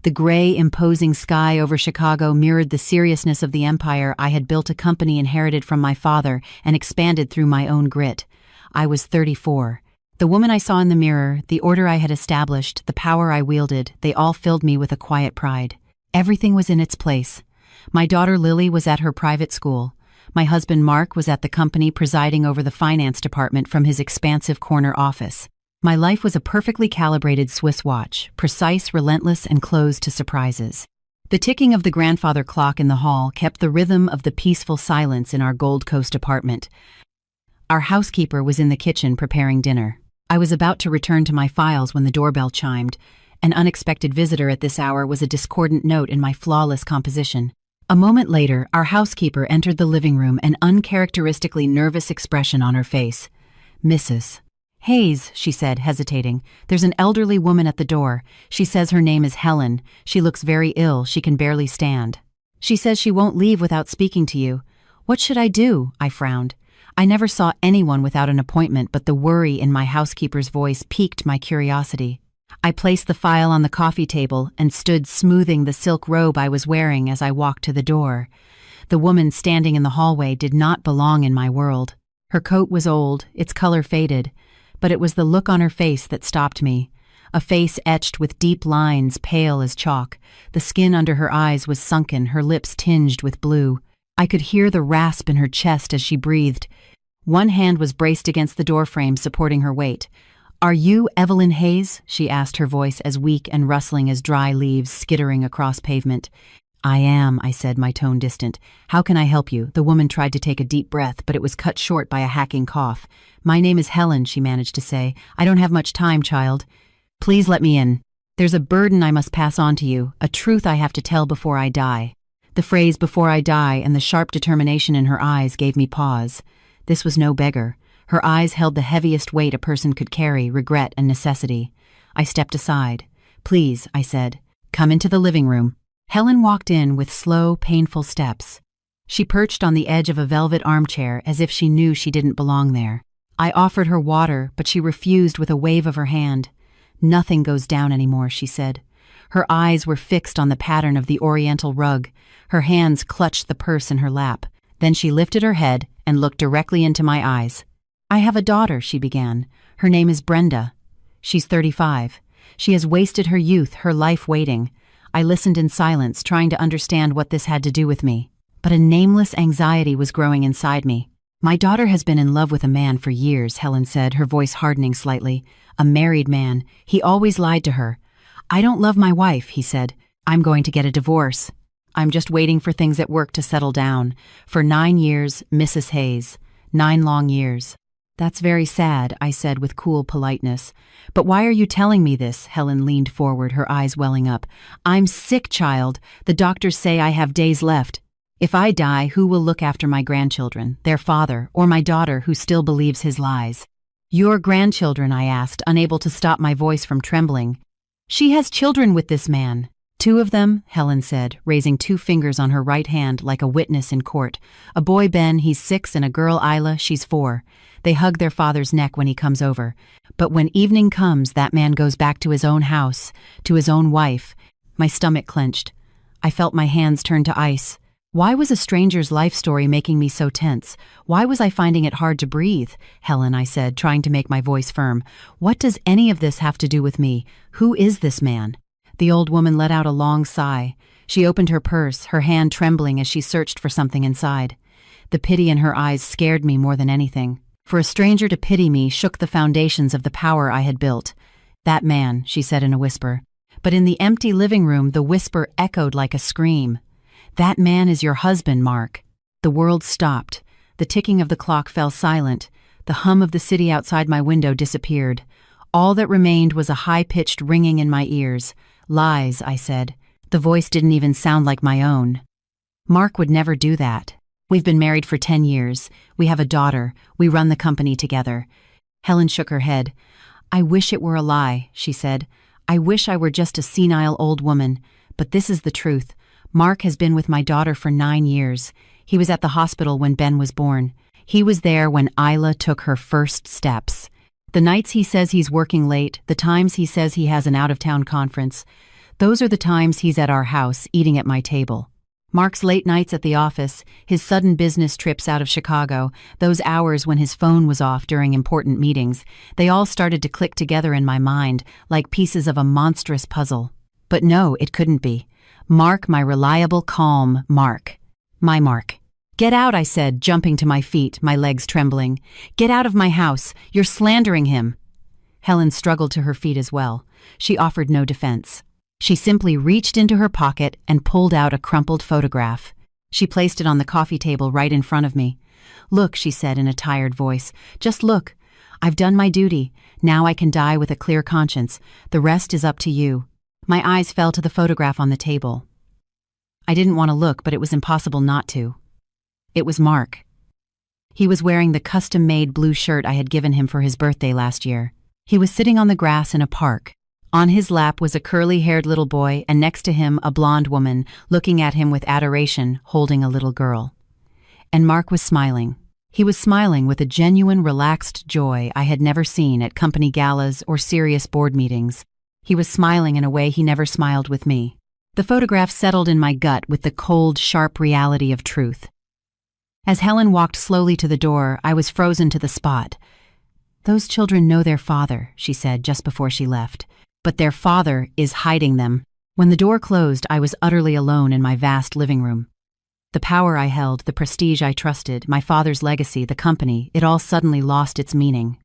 The gray, imposing sky over Chicago mirrored the seriousness of the empire I had built, a company inherited from my father and expanded through my own grit. I was 34. The woman I saw in the mirror, the order I had established, the power I wielded, they all filled me with a quiet pride. Everything was in its place. My daughter Lily was at her private school. My husband Mark was at the company, presiding over the finance department from his expansive corner office. My life was a perfectly calibrated Swiss watch, precise, relentless, and closed to surprises. The ticking of the grandfather clock in the hall kept the rhythm of the peaceful silence in our Gold Coast apartment. Our housekeeper was in the kitchen preparing dinner. I was about to return to my files when the doorbell chimed. An unexpected visitor at this hour was a discordant note in my flawless composition. A moment later, our housekeeper entered the living room, an uncharacteristically nervous expression on her face. "Mrs. Hayes," she said, hesitating. "There's an elderly woman at the door. She says her name is Helen. She looks very ill. She can barely stand. She says she won't leave without speaking to you." "What should I do?" I frowned. I never saw anyone without an appointment, but the worry in my housekeeper's voice piqued my curiosity. I placed the file on the coffee table and stood smoothing the silk robe I was wearing as I walked to the door. The woman standing in the hallway did not belong in my world. Her coat was old, its color faded, but it was the look on her face that stopped me. A face etched with deep lines, pale as chalk. The skin under her eyes was sunken, her lips tinged with blue. I could hear the rasp in her chest as she breathed. One hand was braced against the doorframe, supporting her weight. "Are you Evelyn Hayes?" she asked, her voice as weak and rustling as dry leaves skittering across pavement. "I am," I said, my tone distant. "How can I help you?" The woman tried to take a deep breath, but it was cut short by a hacking cough. "My name is Helen," she managed to say. "I don't have much time, child. Please let me in. There's a burden I must pass on to you, a truth I have to tell before I die." The phrase "before I die" and the sharp determination in her eyes gave me pause. This was no beggar. Her eyes held the heaviest weight a person could carry, regret and necessity. I stepped aside. "Please," I said, "come into the living room." Helen walked in with slow, painful steps. She perched on the edge of a velvet armchair as if she knew she didn't belong there. I offered her water, but she refused with a wave of her hand. "Nothing goes down anymore," she said. Her eyes were fixed on the pattern of the oriental rug. Her hands clutched the purse in her lap. Then she lifted her head and looked directly into my eyes. "I have a daughter," she began. "Her name is Brenda. She's 35. She has wasted her youth, her life waiting." I listened in silence, trying to understand what this had to do with me. But a nameless anxiety was growing inside me. "My daughter has been in love with a man for years," Helen said, her voice hardening slightly. "A married man. He always lied to her." "I don't love my wife," he said. "I'm going to get a divorce. I'm just waiting for things at work to settle down. For 9 years, Mrs. Hayes. 9 long years." "That's very sad," I said with cool politeness. "But why are you telling me this?" Helen leaned forward, her eyes welling up. "I'm sick, child. The doctors say I have days left. If I die, who will look after my grandchildren, their father, or my daughter who still believes his lies?" "Your grandchildren?" I asked, unable to stop my voice from trembling. "She has children with this man." "2 of them," Helen said, raising 2 fingers on her right hand like a witness in court. "A boy, Ben, he's 6, and a girl, Isla, she's 4. They hug their father's neck when he comes over. But when evening comes, that man goes back to his own house, to his own wife." My stomach clenched. I felt my hands turn to ice. Why was a stranger's life story making me so tense? Why was I finding it hard to breathe? "Helen," I said, trying to make my voice firm, "what does any of this have to do with me? Who is this man?" The old woman let out a long sigh. She opened her purse, her hand trembling as she searched for something inside. The pity in her eyes scared me more than anything. For a stranger to pity me shook the foundations of the power I had built. "That man," she said in a whisper. But in the empty living room, the whisper echoed like a scream. "That man is your husband, Mark." The world stopped. The ticking of the clock fell silent. The hum of the city outside my window disappeared. All that remained was a high-pitched ringing in my ears. "Lies," I said. The voice didn't even sound like my own. "Mark would never do that. We've been married for 10 years. We have a daughter. We run the company together." Helen shook her head. "I wish it were a lie," she said. "I wish I were just a senile old woman. But this is the truth. Mark has been with my daughter for 9 years. He was at the hospital when Ben was born. He was there when Isla took her first steps. The nights he says he's working late, the times he says he has an out-of-town conference, Those are the times he's at our house, eating at my table. Mark's late nights at the office, his sudden business trips out of Chicago, those hours when his phone was off during important meetings, they all started to click together in my mind like pieces of a monstrous puzzle. But no, it couldn't be. Mark, my reliable, calm Mark. My Mark. "Get out," I said, jumping to my feet, my legs trembling. "Get out of my house. You're slandering him." Helen struggled to her feet as well. She offered no defense. She simply reached into her pocket and pulled out a crumpled photograph. She placed it on the coffee table right in front of me. "Look," she said in a tired voice. "Just look. I've done my duty. Now I can die with a clear conscience. The rest is up to you." My eyes fell to the photograph on the table. I didn't want to look, but it was impossible not to. It was Mark. He was wearing the custom-made blue shirt I had given him for his birthday last year. He was sitting on the grass in a park. On his lap was a curly-haired little boy, and next to him a blonde woman, looking at him with adoration, holding a little girl. And Mark was smiling. He was smiling with a genuine, relaxed joy I had never seen at company galas or serious board meetings. He was smiling in a way he never smiled with me. The photograph settled in my gut with the cold, sharp reality of truth. As Helen walked slowly to the door, I was frozen to the spot. "Those children know their father," she said just before she left. "But their father is hiding them." When the door closed, I was utterly alone in my vast living room. The power I held, the prestige I trusted, my father's legacy, the company, it all suddenly lost its meaning.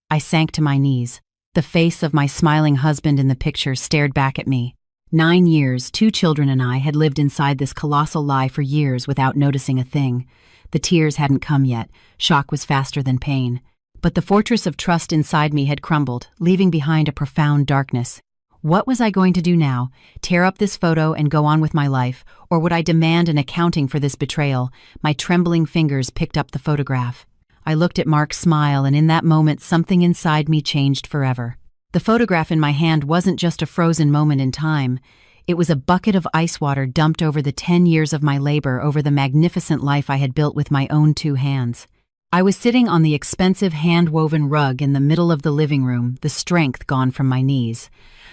I sank to my knees. The face of my smiling husband in the picture stared back at me. 9 years, 2 children and I had lived inside this colossal lie for years without noticing a thing. The tears hadn't come yet. Shock was faster than pain. But the fortress of trust inside me had crumbled, leaving behind a profound darkness. What was I going to do now? Tear up this photo and go on with my life? Or would I demand an accounting for this betrayal? My trembling fingers picked up the photograph. I looked at Mark's smile, and in that moment something inside me changed forever. The photograph in my hand wasn't just a frozen moment in time. It was a bucket of ice water dumped over the 10 years of my labor, over the magnificent life I had built with my own 2 hands. I was sitting on the expensive hand-woven rug in the middle of the living room, the strength gone from my knees.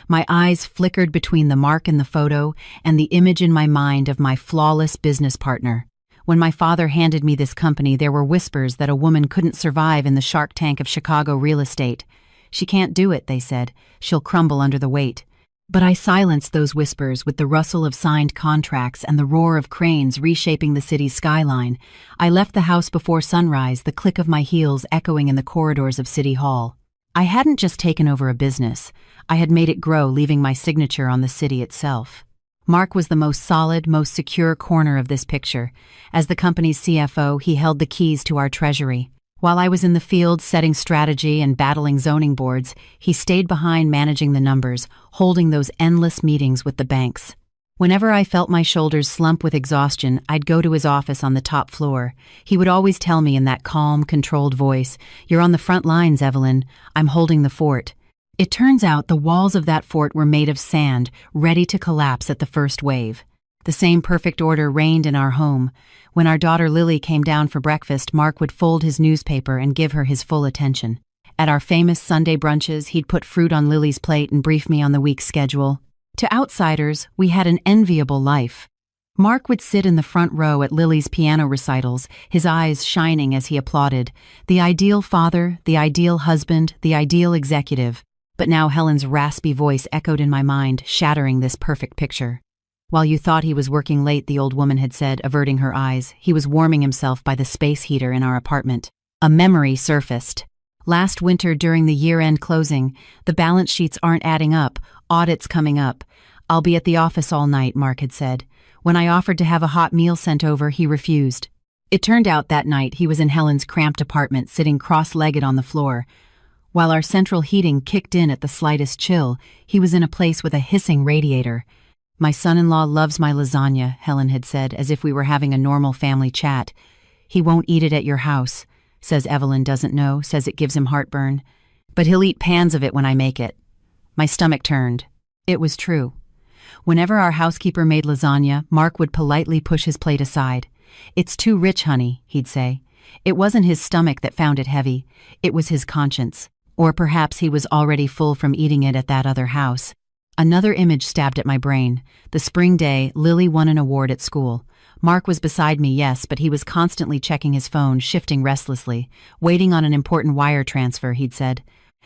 My eyes flickered between the mark in the photo and the image in my mind of my flawless business partner. When my father handed me this company, there were whispers that a woman couldn't survive in the shark tank of Chicago real estate. "She can't do it," they said. "She'll crumble under the weight." But I silenced those whispers with the rustle of signed contracts and the roar of cranes reshaping the city's skyline. I left the house before sunrise, the click of my heels echoing in the corridors of City Hall. I hadn't just taken over a business. I had made it grow, leaving my signature on the city itself. Mark was the most solid, most secure corner of this picture. As the company's CFO, he held the keys to our treasury. While I was in the field setting strategy and battling zoning boards, he stayed behind managing the numbers, holding those endless meetings with the banks. Whenever I felt my shoulders slump with exhaustion, I'd go to his office on the top floor. He would always tell me in that calm, controlled voice, "You're on the front lines, Evelyn. I'm holding the fort." It turns out the walls of that fort were made of sand, ready to collapse at the first wave. The same perfect order reigned in our home. When our daughter Lily came down for breakfast, Mark would fold his newspaper and give her his full attention. At our famous Sunday brunches, he'd put fruit on Lily's plate and brief me on the week's schedule. To outsiders, we had an enviable life. Mark would sit in the front row at Lily's piano recitals, his eyes shining as he applauded. The ideal father, the ideal husband, the ideal executive. But now Helen's raspy voice echoed in my mind, shattering this perfect picture. "While you thought he was working late," the old woman had said, averting her eyes, "he was warming himself by the space heater in our apartment." A memory surfaced. Last winter during the year-end closing, "The balance sheets aren't adding up, audit's coming up. I'll be at the office all night," Mark had said. When I offered to have a hot meal sent over, he refused. It turned out that night he was in Helen's cramped apartment, sitting cross-legged on the floor. While our central heating kicked in at the slightest chill, he was in a place with a hissing radiator. "My son-in-law loves my lasagna," Helen had said, as if we were having a normal family chat. "He won't eat it at your house. Says Evelyn doesn't know, says it gives him heartburn. But he'll eat pans of it when I make it." My stomach turned. It was true. Whenever our housekeeper made lasagna, Mark would politely push his plate aside. "It's too rich, honey," he'd say. It wasn't his stomach that found it heavy. It was his conscience. Or perhaps he was already full from eating it at that other house. Another image stabbed at my brain. The spring day, Lily won an award at school. Mark was beside me, yes, but he was constantly checking his phone, shifting restlessly. Waiting on an important wire transfer, he'd said.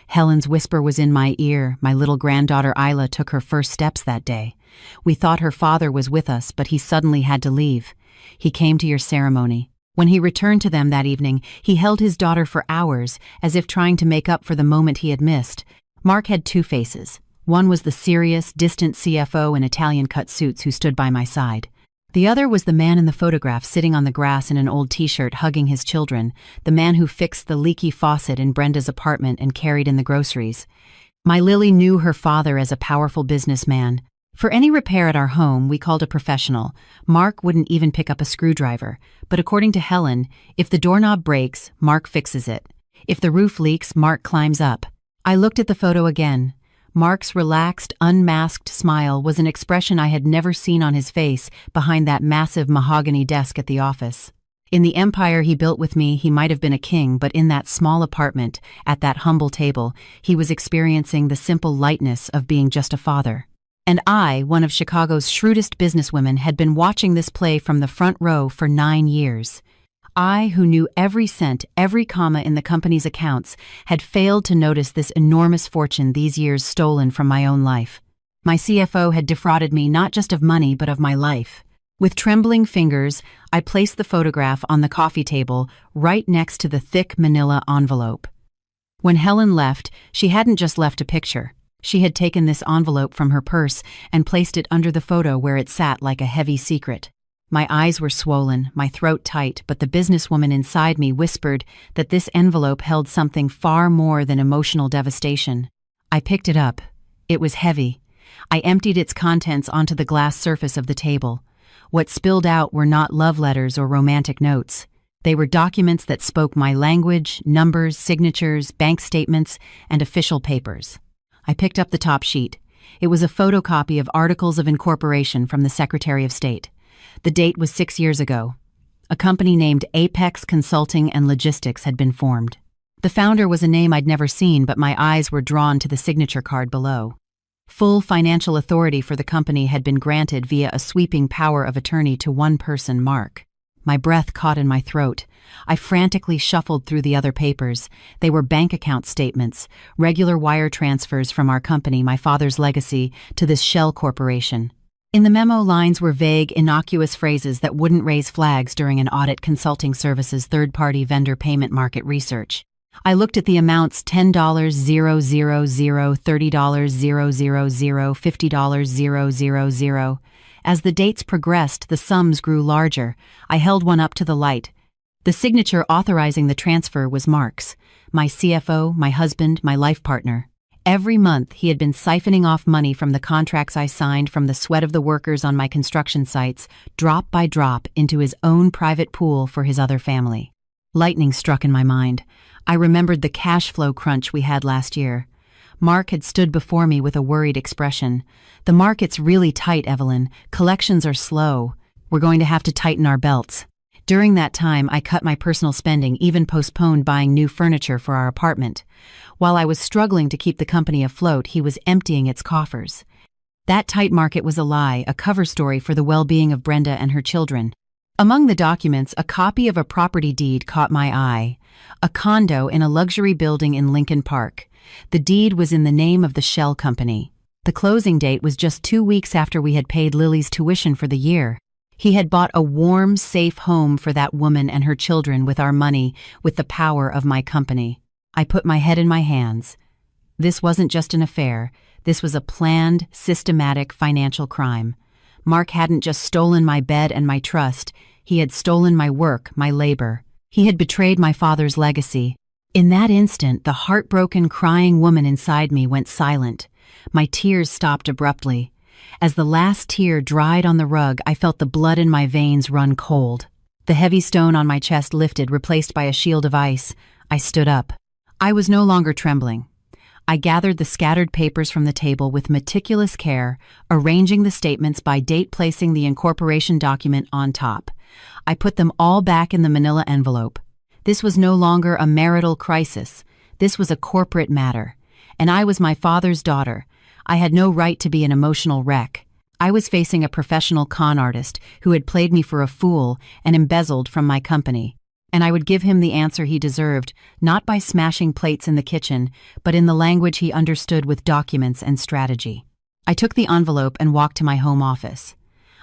Helen's whisper was in my ear. My little granddaughter Isla took her first steps that day. We thought her father was with us, but he suddenly had to leave. He came to your ceremony. When he returned to them that evening, he held his daughter for hours, as if trying to make up for the moment he had missed. Mark had two faces. One was the serious, distant CFO in Italian-cut suits who stood by my side. The other was the man in the photograph sitting on the grass in an old t-shirt hugging his children, the man who fixed the leaky faucet in Brenda's apartment and carried in the groceries. My Lily knew her father as a powerful businessman. For any repair at our home, we called a professional. Mark wouldn't even pick up a screwdriver. But according to Helen, if the doorknob breaks, Mark fixes it. If the roof leaks, Mark climbs up. I looked at the photo again. Mark's relaxed, unmasked smile was an expression I had never seen on his face behind that massive mahogany desk at the office. In the empire he built with me, he might have been a king, but in that small apartment, at that humble table, he was experiencing the simple lightness of being just a father. And I, one of Chicago's shrewdest businesswomen, had been watching this play from the front row for 9 years. I, who knew every cent, every comma in the company's accounts, had failed to notice this enormous fortune these years stolen from my own life. My CFO had defrauded me not just of money, but of my life. With trembling fingers, I placed the photograph on the coffee table, right next to the thick manila envelope. When Helen left, she hadn't just left a picture. She had taken this envelope from her purse and placed it under the photo where it sat like a heavy secret. My eyes were swollen, my throat tight, but the businesswoman inside me whispered that this envelope held something far more than emotional devastation. I picked it up. It was heavy. I emptied its contents onto the glass surface of the table. What spilled out were not love letters or romantic notes. They were documents that spoke my language, numbers, signatures, bank statements, and official papers. I picked up the top sheet. It was a photocopy of Articles of Incorporation from the Secretary of State. The date was 6 years ago. A company named Apex Consulting and Logistics had been formed. The founder was a name I'd never seen, but my eyes were drawn to the signature card below. Full financial authority for the company had been granted via a sweeping power of attorney to one person, Mark. My breath caught in my throat. I frantically shuffled through the other papers. They were bank account statements, regular wire transfers from our company, my father's legacy, to this shell corporation. In the memo, lines were vague, innocuous phrases that wouldn't raise flags during an audit consulting services third-party vendor payment market research. I looked at the amounts: $10,000, $000, $30,000, $000, $50,000, $000. As the dates progressed, the sums grew larger. I held one up to the light. The signature authorizing the transfer was Mark's, my CFO, my husband, my life partner. Every month, he had been siphoning off money from the contracts I signed from the sweat of the workers on my construction sites, drop by drop, into his own private pool for his other family. Lightning struck in my mind. I remembered the cash flow crunch we had last year. Mark had stood before me with a worried expression. "The market's really tight, Evelyn. Collections are slow. We're going to have to tighten our belts." During that time, I cut my personal spending, even postponed buying new furniture for our apartment. While I was struggling to keep the company afloat, he was emptying its coffers. That tight market was a lie, a cover story for the well-being of Brenda and her children. Among the documents, a copy of a property deed caught my eye. A condo in a luxury building in Lincoln Park. The deed was in the name of the shell company. The closing date was just 2 weeks after we had paid Lily's tuition for the year. He had bought a warm, safe home for that woman and her children with our money, with the power of my company. I put my head in my hands. This wasn't just an affair. This was a planned, systematic financial crime. Mark hadn't just stolen my bed and my trust. He had stolen my work, my labor. He had betrayed my father's legacy. In that instant, the heartbroken, crying woman inside me went silent. My tears stopped abruptly. As the last tear dried on the rug, I felt the blood in my veins run cold. The heavy stone on my chest lifted, replaced by a shield of ice. I stood up. I was no longer trembling. I gathered the scattered papers from the table with meticulous care, arranging the statements by date, placing the incorporation document on top. I put them all back in the manila envelope. This was no longer a marital crisis. This was a corporate matter. And I was my father's daughter. I had no right to be an emotional wreck. I was facing a professional con artist who had played me for a fool and embezzled from my company. And I would give him the answer he deserved, not by smashing plates in the kitchen, but in the language he understood with documents and strategy. I took the envelope and walked to my home office.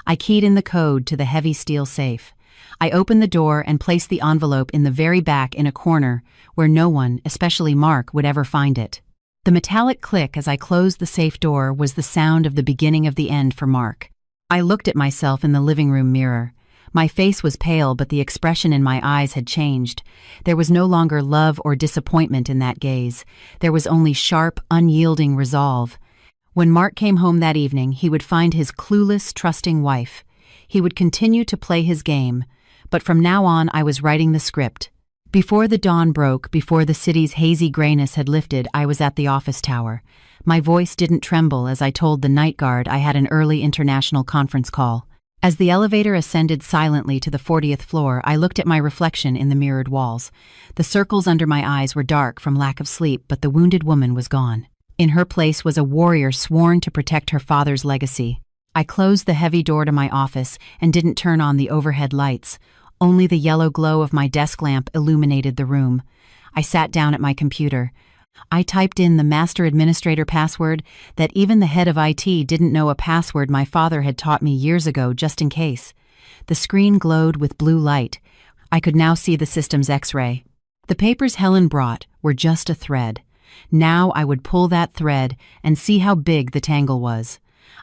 I keyed in the code to the heavy steel safe. I opened the door and placed the envelope in the very back in a corner where no one, especially Mark, would ever find it. The metallic click as I closed the safe door was the sound of the beginning of the end for Mark. I looked at myself in the living room mirror. My face was pale, but the expression in my eyes had changed. There was no longer love or disappointment in that gaze. There was only sharp, unyielding resolve. When Mark came home that evening, he would find his clueless, trusting wife. He would continue to play his game, but from now on I was writing the script. Before the dawn broke, before the city's hazy grayness had lifted, I was at the office tower. My voice didn't tremble as I told the night guard I had an early international conference call. As the elevator ascended silently to the 40th floor, I looked at my reflection in the mirrored walls. The circles under my eyes were dark from lack of sleep, but the wounded woman was gone. In her place was a warrior sworn to protect her father's legacy. I closed the heavy door to my office and didn't turn on the overhead lights. Only the yellow glow of my desk lamp illuminated the room. I sat down at my computer. I typed in the master administrator password that even the head of IT didn't know, a password my father had taught me years ago just in case. The screen glowed with blue light. I could now see the system's X-ray. The papers Helen brought were just a thread. Now I would pull that thread and see how big the tangle was.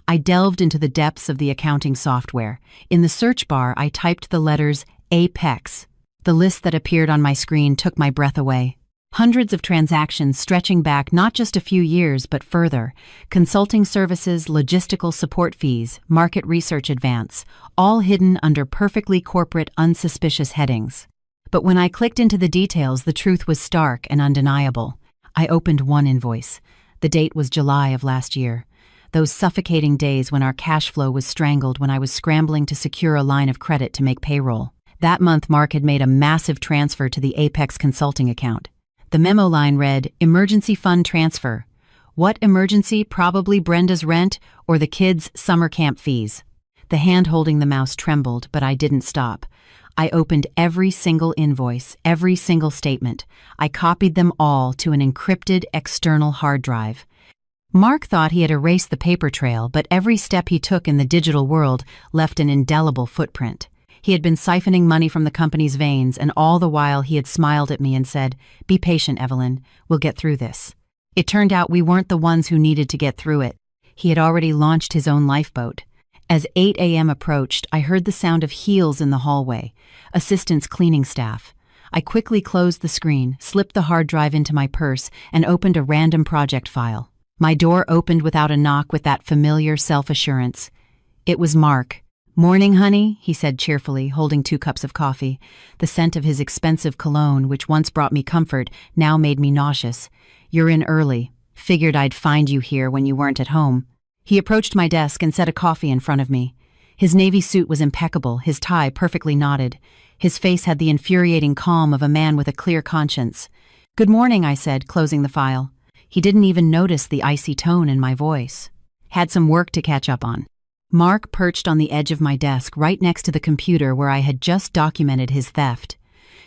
I delved into the depths of the accounting software. In the search bar, I typed the letters Apex. The list that appeared on my screen took my breath away. Hundreds of transactions stretching back not just a few years but further. Consulting services, logistical support fees, market research advance, all hidden under perfectly corporate, unsuspicious headings. But when I clicked into the details, the truth was stark and undeniable. I opened one invoice. The date was July of last year. Those suffocating days when our cash flow was strangled, when I was scrambling to secure a line of credit to make payroll. That month, Mark had made a massive transfer to the Apex Consulting account. The memo line read, "Emergency fund transfer." What emergency? Probably Brenda's rent or the kids' summer camp fees. The hand holding the mouse trembled, but I didn't stop. I opened every single invoice, every single statement. I copied them all to an encrypted external hard drive. Mark thought he had erased the paper trail, but every step he took in the digital world left an indelible footprint. He had been siphoning money from the company's veins, and all the while he had smiled at me and said, "Be patient, Evelyn. We'll get through this." It turned out we weren't the ones who needed to get through it. He had already launched his own lifeboat. As 8 a.m. approached, I heard the sound of heels in the hallway. Assistants cleaning staff. I quickly closed the screen, slipped the hard drive into my purse, and opened a random project file. My door opened without a knock with that familiar self-assurance. It was Mark. "Morning, honey," he said cheerfully, holding 2 cups of coffee. The scent of his expensive cologne, which once brought me comfort, now made me nauseous. "You're in early. Figured I'd find you here when you weren't at home." He approached my desk and set a coffee in front of me. His navy suit was impeccable, his tie perfectly knotted. His face had the infuriating calm of a man with a clear conscience. "Good morning," I said, closing the file. He didn't even notice the icy tone in my voice. "Had some work to catch up on." Mark perched on the edge of my desk right next to the computer where I had just documented his theft.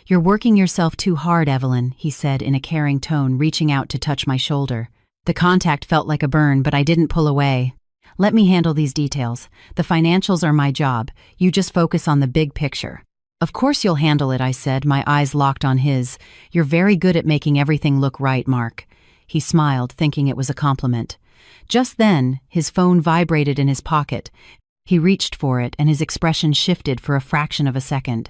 "You're working yourself too hard, Evelyn," he said in a caring tone, reaching out to touch my shoulder. The contact felt like a burn, but I didn't pull away. "Let me handle these details. The financials are my job. You just focus on the big picture." "Of course you'll handle it," I said, my eyes locked on his. "You're very good at making everything look right, Mark." He smiled, thinking it was a compliment. Just then, his phone vibrated in his pocket. He reached for it, and his expression shifted for a fraction of a second.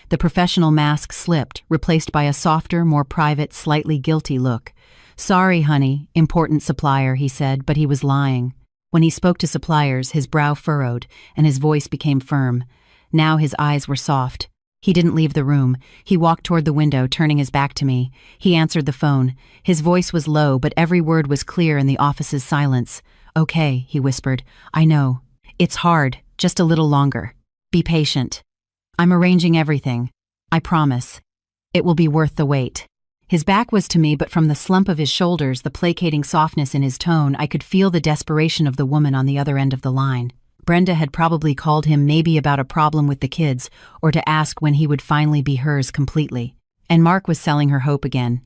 The professional mask slipped, replaced by a softer, more private, slightly guilty look. "Sorry, honey, important supplier," he said, but he was lying. When he spoke to suppliers, his brow furrowed, and his voice became firm. Now his eyes were soft. He didn't leave the room. He walked toward the window, turning his back to me. He answered the phone. His voice was low, but every word was clear in the office's silence. "Okay," he whispered. "I know. It's hard. Just a little longer. Be patient. I'm arranging everything. I promise. It will be worth the wait." His back was to me, but from the slump of his shoulders, the placating softness in his tone, I could feel the desperation of the woman on the other end of the line. Brenda had probably called him, maybe about a problem with the kids, or to ask when he would finally be hers completely. And Mark was selling her hope again.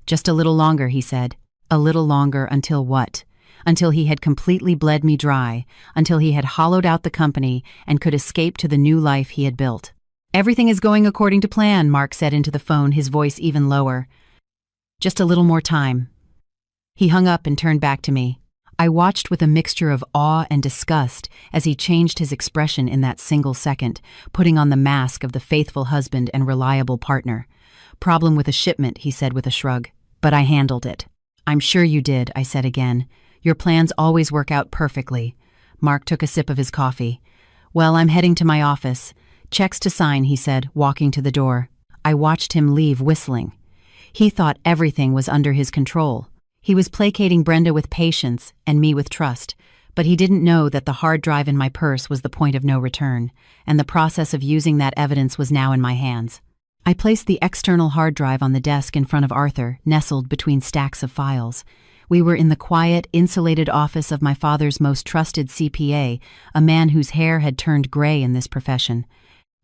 "Just a little longer," he said. A little longer until what? Until he had completely bled me dry, until he had hollowed out the company and could escape to the new life he had built. "Everything is going according to plan," Mark said into the phone, his voice even lower. "Just a little more time." He hung up and turned back to me. I watched with a mixture of awe and disgust as he changed his expression in that single second, putting on the mask of the faithful husband and reliable partner. "Problem with a shipment," he said with a shrug. "But I handled it." "I'm sure you did," I said again. "Your plans always work out perfectly." Mark took a sip of his coffee. "Well, I'm heading to my office. Checks to sign," he said, walking to the door. I watched him leave, whistling. He thought everything was under his control. He was placating Brenda with patience and me with trust, but he didn't know that the hard drive in my purse was the point of no return, and the process of using that evidence was now in my hands. I placed the external hard drive on the desk in front of Arthur, nestled between stacks of files. We were in the quiet, insulated office of my father's most trusted CPA, a man whose hair had turned gray in this profession.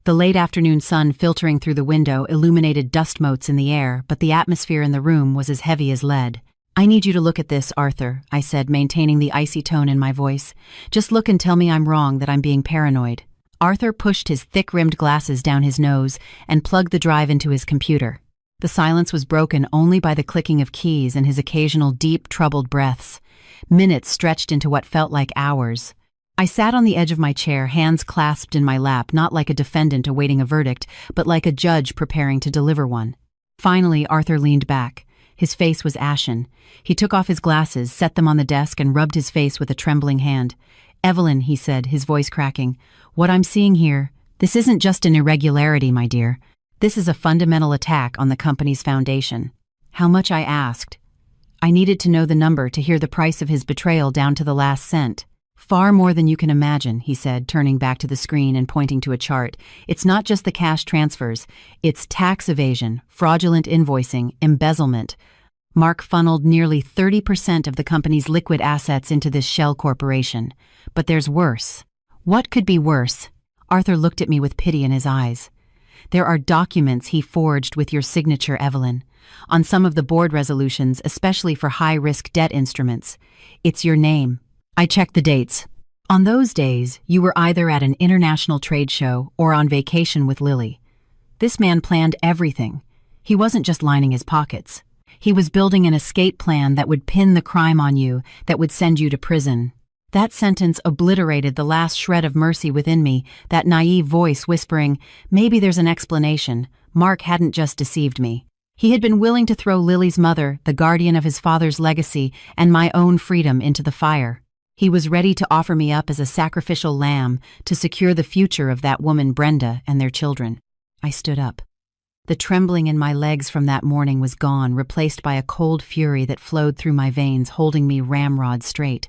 The late afternoon sun filtering through the window illuminated dust motes in the air, but the atmosphere in the room was as heavy as lead. "I need you to look at this, Arthur," I said, maintaining the icy tone in my voice. "Just look and tell me I'm wrong, that I'm being paranoid." Arthur pushed his thick-rimmed glasses down his nose and plugged the drive into his computer. The silence was broken only by the clicking of keys and his occasional deep, troubled breaths. Minutes stretched into what felt like hours. I sat on the edge of my chair, hands clasped in my lap, not like a defendant awaiting a verdict, but like a judge preparing to deliver one. Finally, Arthur leaned back. His face was ashen. He took off his glasses, set them on the desk, and rubbed his face with a trembling hand. "Evelyn," he said, his voice cracking, "what I'm seeing here, this isn't just an irregularity, my dear. This is a fundamental attack on the company's foundation." How much, I asked. I needed to know the number to hear the price of his betrayal down to the last cent. "Far more than you can imagine," he said, turning back to the screen and pointing to a chart. "It's not just the cash transfers. It's tax evasion, fraudulent invoicing, embezzlement." Mark funneled nearly 30% of the company's liquid assets into this shell corporation. But there's worse. What could be worse? Arthur looked at me with pity in his eyes. "There are documents he forged with your signature, Evelyn, on some of the board resolutions, especially for high-risk debt instruments. It's your name." I checked the dates. On those days, you were either at an international trade show or on vacation with Lily. This man planned everything. He wasn't just lining his pockets. He was building an escape plan that would pin the crime on you, that would send you to prison. That sentence obliterated the last shred of mercy within me, that naive voice whispering, maybe there's an explanation. Mark hadn't just deceived me. He had been willing to throw Lily's mother, the guardian of his father's legacy, and my own freedom into the fire. He was ready to offer me up as a sacrificial lamb to secure the future of that woman, Brenda, and their children. I stood up. The trembling in my legs from that morning was gone, replaced by a cold fury that flowed through my veins, holding me ramrod straight.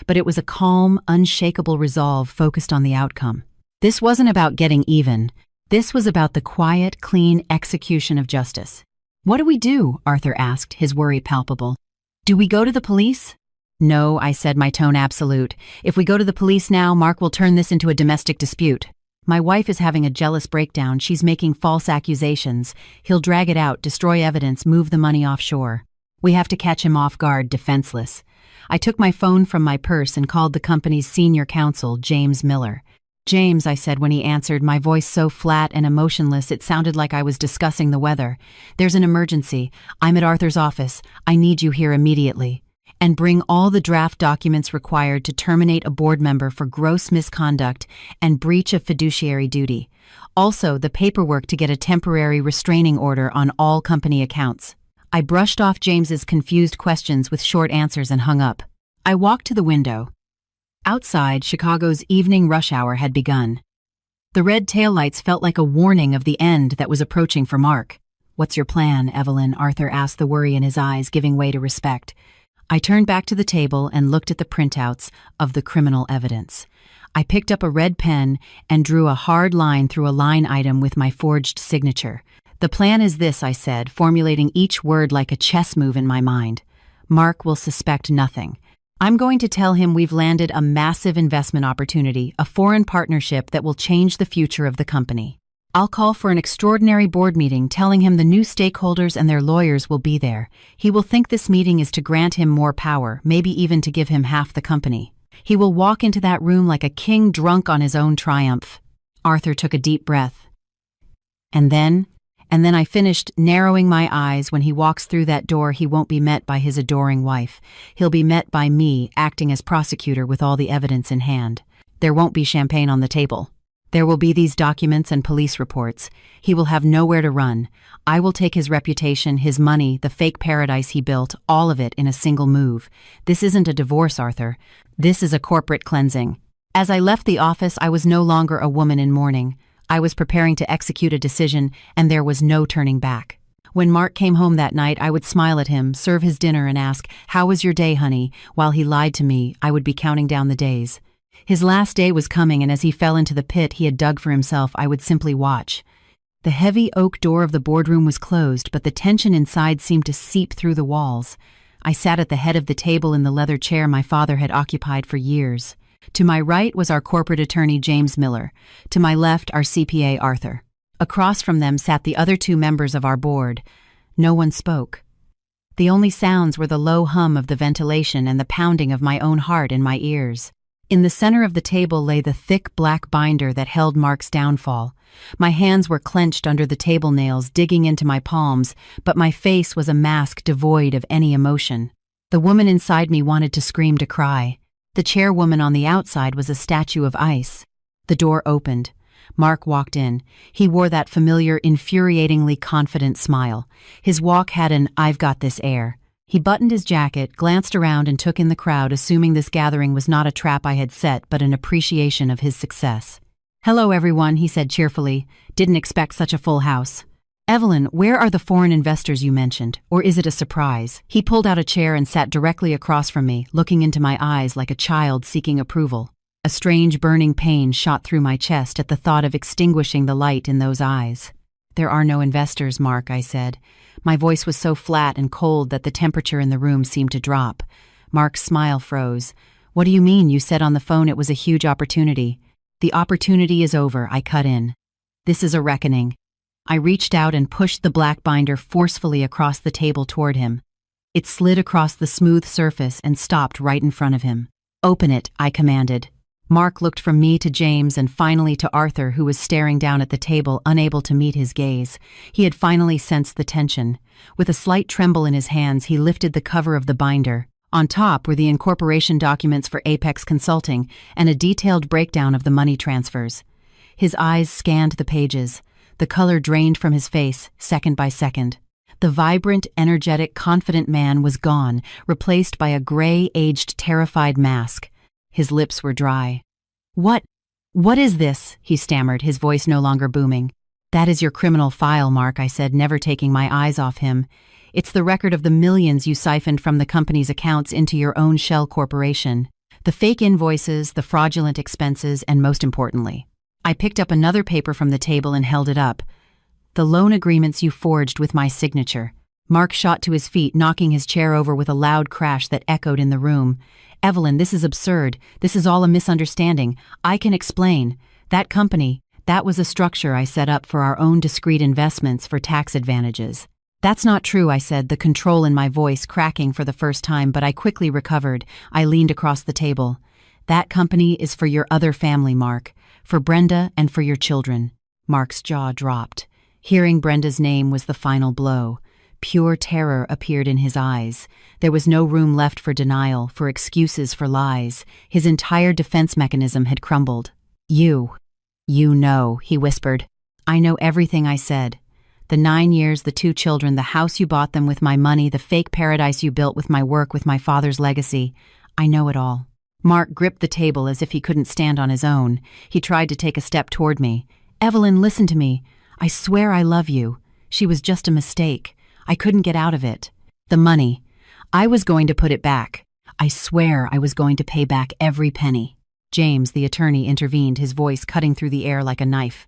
But it was a calm, unshakable resolve focused on the outcome. This wasn't about getting even. This was about the quiet, clean execution of justice. "What do we do?" Arthur asked, his worry palpable. "Do we go to the police?" "No," I said, my tone absolute. "If we go to the police now, Mark will turn this into a domestic dispute. My wife is having a jealous breakdown. She's making false accusations. He'll drag it out, destroy evidence, move the money offshore. We have to catch him off guard, defenseless." I took my phone from my purse and called the company's senior counsel, James Miller. "James," I said when he answered, my voice so flat and emotionless it sounded like I was discussing the weather. "There's an emergency. I'm at Arthur's office. I need you here immediately. And bring all the draft documents required to terminate a board member for gross misconduct and breach of fiduciary duty. Also, the paperwork to get a temporary restraining order on all company accounts." I brushed off James's confused questions with short answers and hung up. I walked to the window. Outside, Chicago's evening rush hour had begun. The red taillights felt like a warning of the end that was approaching for Mark. "What's your plan, Evelyn?" Arthur asked, the worry in his eyes giving way to respect. I turned back to the table and looked at the printouts of the criminal evidence. I picked up a red pen and drew a hard line through a line item with my forged signature. "The plan is this," I said, formulating each word like a chess move in my mind. "Mark will suspect nothing. I'm going to tell him we've landed a massive investment opportunity, a foreign partnership that will change the future of the company. I'll call for an extraordinary board meeting telling him the new stakeholders and their lawyers will be there. He will think this meeting is to grant him more power, maybe even to give him half the company. He will walk into that room like a king drunk on his own triumph." Arthur took a deep breath. And then I finished, narrowing my eyes. "When he walks through that door, he won't be met by his adoring wife. He'll be met by me, acting as prosecutor with all the evidence in hand. There won't be champagne on the table. There will be these documents and police reports. He will have nowhere to run. I will take his reputation, his money, the fake paradise he built, all of it in a single move. This isn't a divorce, Arthur. This is a corporate cleansing." As I left the office, I was no longer a woman in mourning. I was preparing to execute a decision, and there was no turning back. When Mark came home that night, I would smile at him, serve his dinner, and ask, "How was your day, honey?" While he lied to me, I would be counting down the days. His last day was coming, and as he fell into the pit he had dug for himself, I would simply watch. The heavy oak door of the boardroom was closed, but the tension inside seemed to seep through the walls. I sat at the head of the table in the leather chair my father had occupied for years. To my right was our corporate attorney, James Miller. To my left, our CPA, Arthur. Across from them sat the other two members of our board. No one spoke. The only sounds were the low hum of the ventilation and the pounding of my own heart in my ears. In the center of the table lay the thick black binder that held Mark's downfall. My hands were clenched under the table nails, digging into my palms, but my face was a mask devoid of any emotion. The woman inside me wanted to scream, to cry. The chairwoman on the outside was a statue of ice. The door opened. Mark walked in. He wore that familiar, infuriatingly confident smile. His walk had an "I've got this" air. He buttoned his jacket, glanced around, and took in the crowd, assuming this gathering was not a trap I had set, but an appreciation of his success. "Hello, everyone," he said cheerfully. "Didn't expect such a full house. Evelyn, where are the foreign investors you mentioned? Or is it a surprise?" He pulled out a chair and sat directly across from me, looking into my eyes like a child seeking approval. A strange burning pain shot through my chest at the thought of extinguishing the light in those eyes. "There are no investors, Mark," I said. My voice was so flat and cold that the temperature in the room seemed to drop. Mark's smile froze. "What do you mean? You said on the phone it was a huge opportunity." "The opportunity is over," I cut in. "This is a reckoning." I reached out and pushed the black binder forcefully across the table toward him. It slid across the smooth surface and stopped right in front of him. "Open it," I commanded. Mark looked from me to James and finally to Arthur, who was staring down at the table, unable to meet his gaze. He had finally sensed the tension. With a slight tremble in his hands, he lifted the cover of the binder. On top were the incorporation documents for Apex Consulting and a detailed breakdown of the money transfers. His eyes scanned the pages. The color drained from his face, second by second. The vibrant, energetic, confident man was gone, replaced by a gray, aged, terrified mask. His lips were dry. What is this?" he stammered, his voice no longer booming. "That is your criminal file, Mark," I said, never taking my eyes off him. "It's the record of the millions you siphoned from the company's accounts into your own shell corporation. The fake invoices, the fraudulent expenses, and most importantly." I picked up another paper from the table and held it up. "The loan agreements you forged with my signature." Mark shot to his feet, knocking his chair over with a loud crash that echoed in the room. "Evelyn, this is absurd. This is all a misunderstanding. I can explain. That company, that was a structure I set up for our own discrete investments for tax advantages." "That's not true," I said, the control in my voice cracking for the first time, but I quickly recovered. I leaned across the table. "That company is for your other family, Mark. For Brenda and for your children." Mark's jaw dropped. Hearing Brenda's name was the final blow. Pure terror appeared in his eyes. There was no room left for denial, for excuses, for lies. His entire defense mechanism had crumbled. You know," he whispered. "I know everything," I said. "The 9 years, the 2 children, the house you bought them with my money, the fake paradise you built with my work, with my father's legacy. I know it all." Mark gripped the table as if he couldn't stand on his own. He tried to take a step toward me. "Evelyn, listen to me. I swear I love you. She was just a mistake. I couldn't get out of it. The money. I was going to put it back. I swear I was going to pay back every penny." James, the attorney, intervened, his voice cutting through the air like a knife.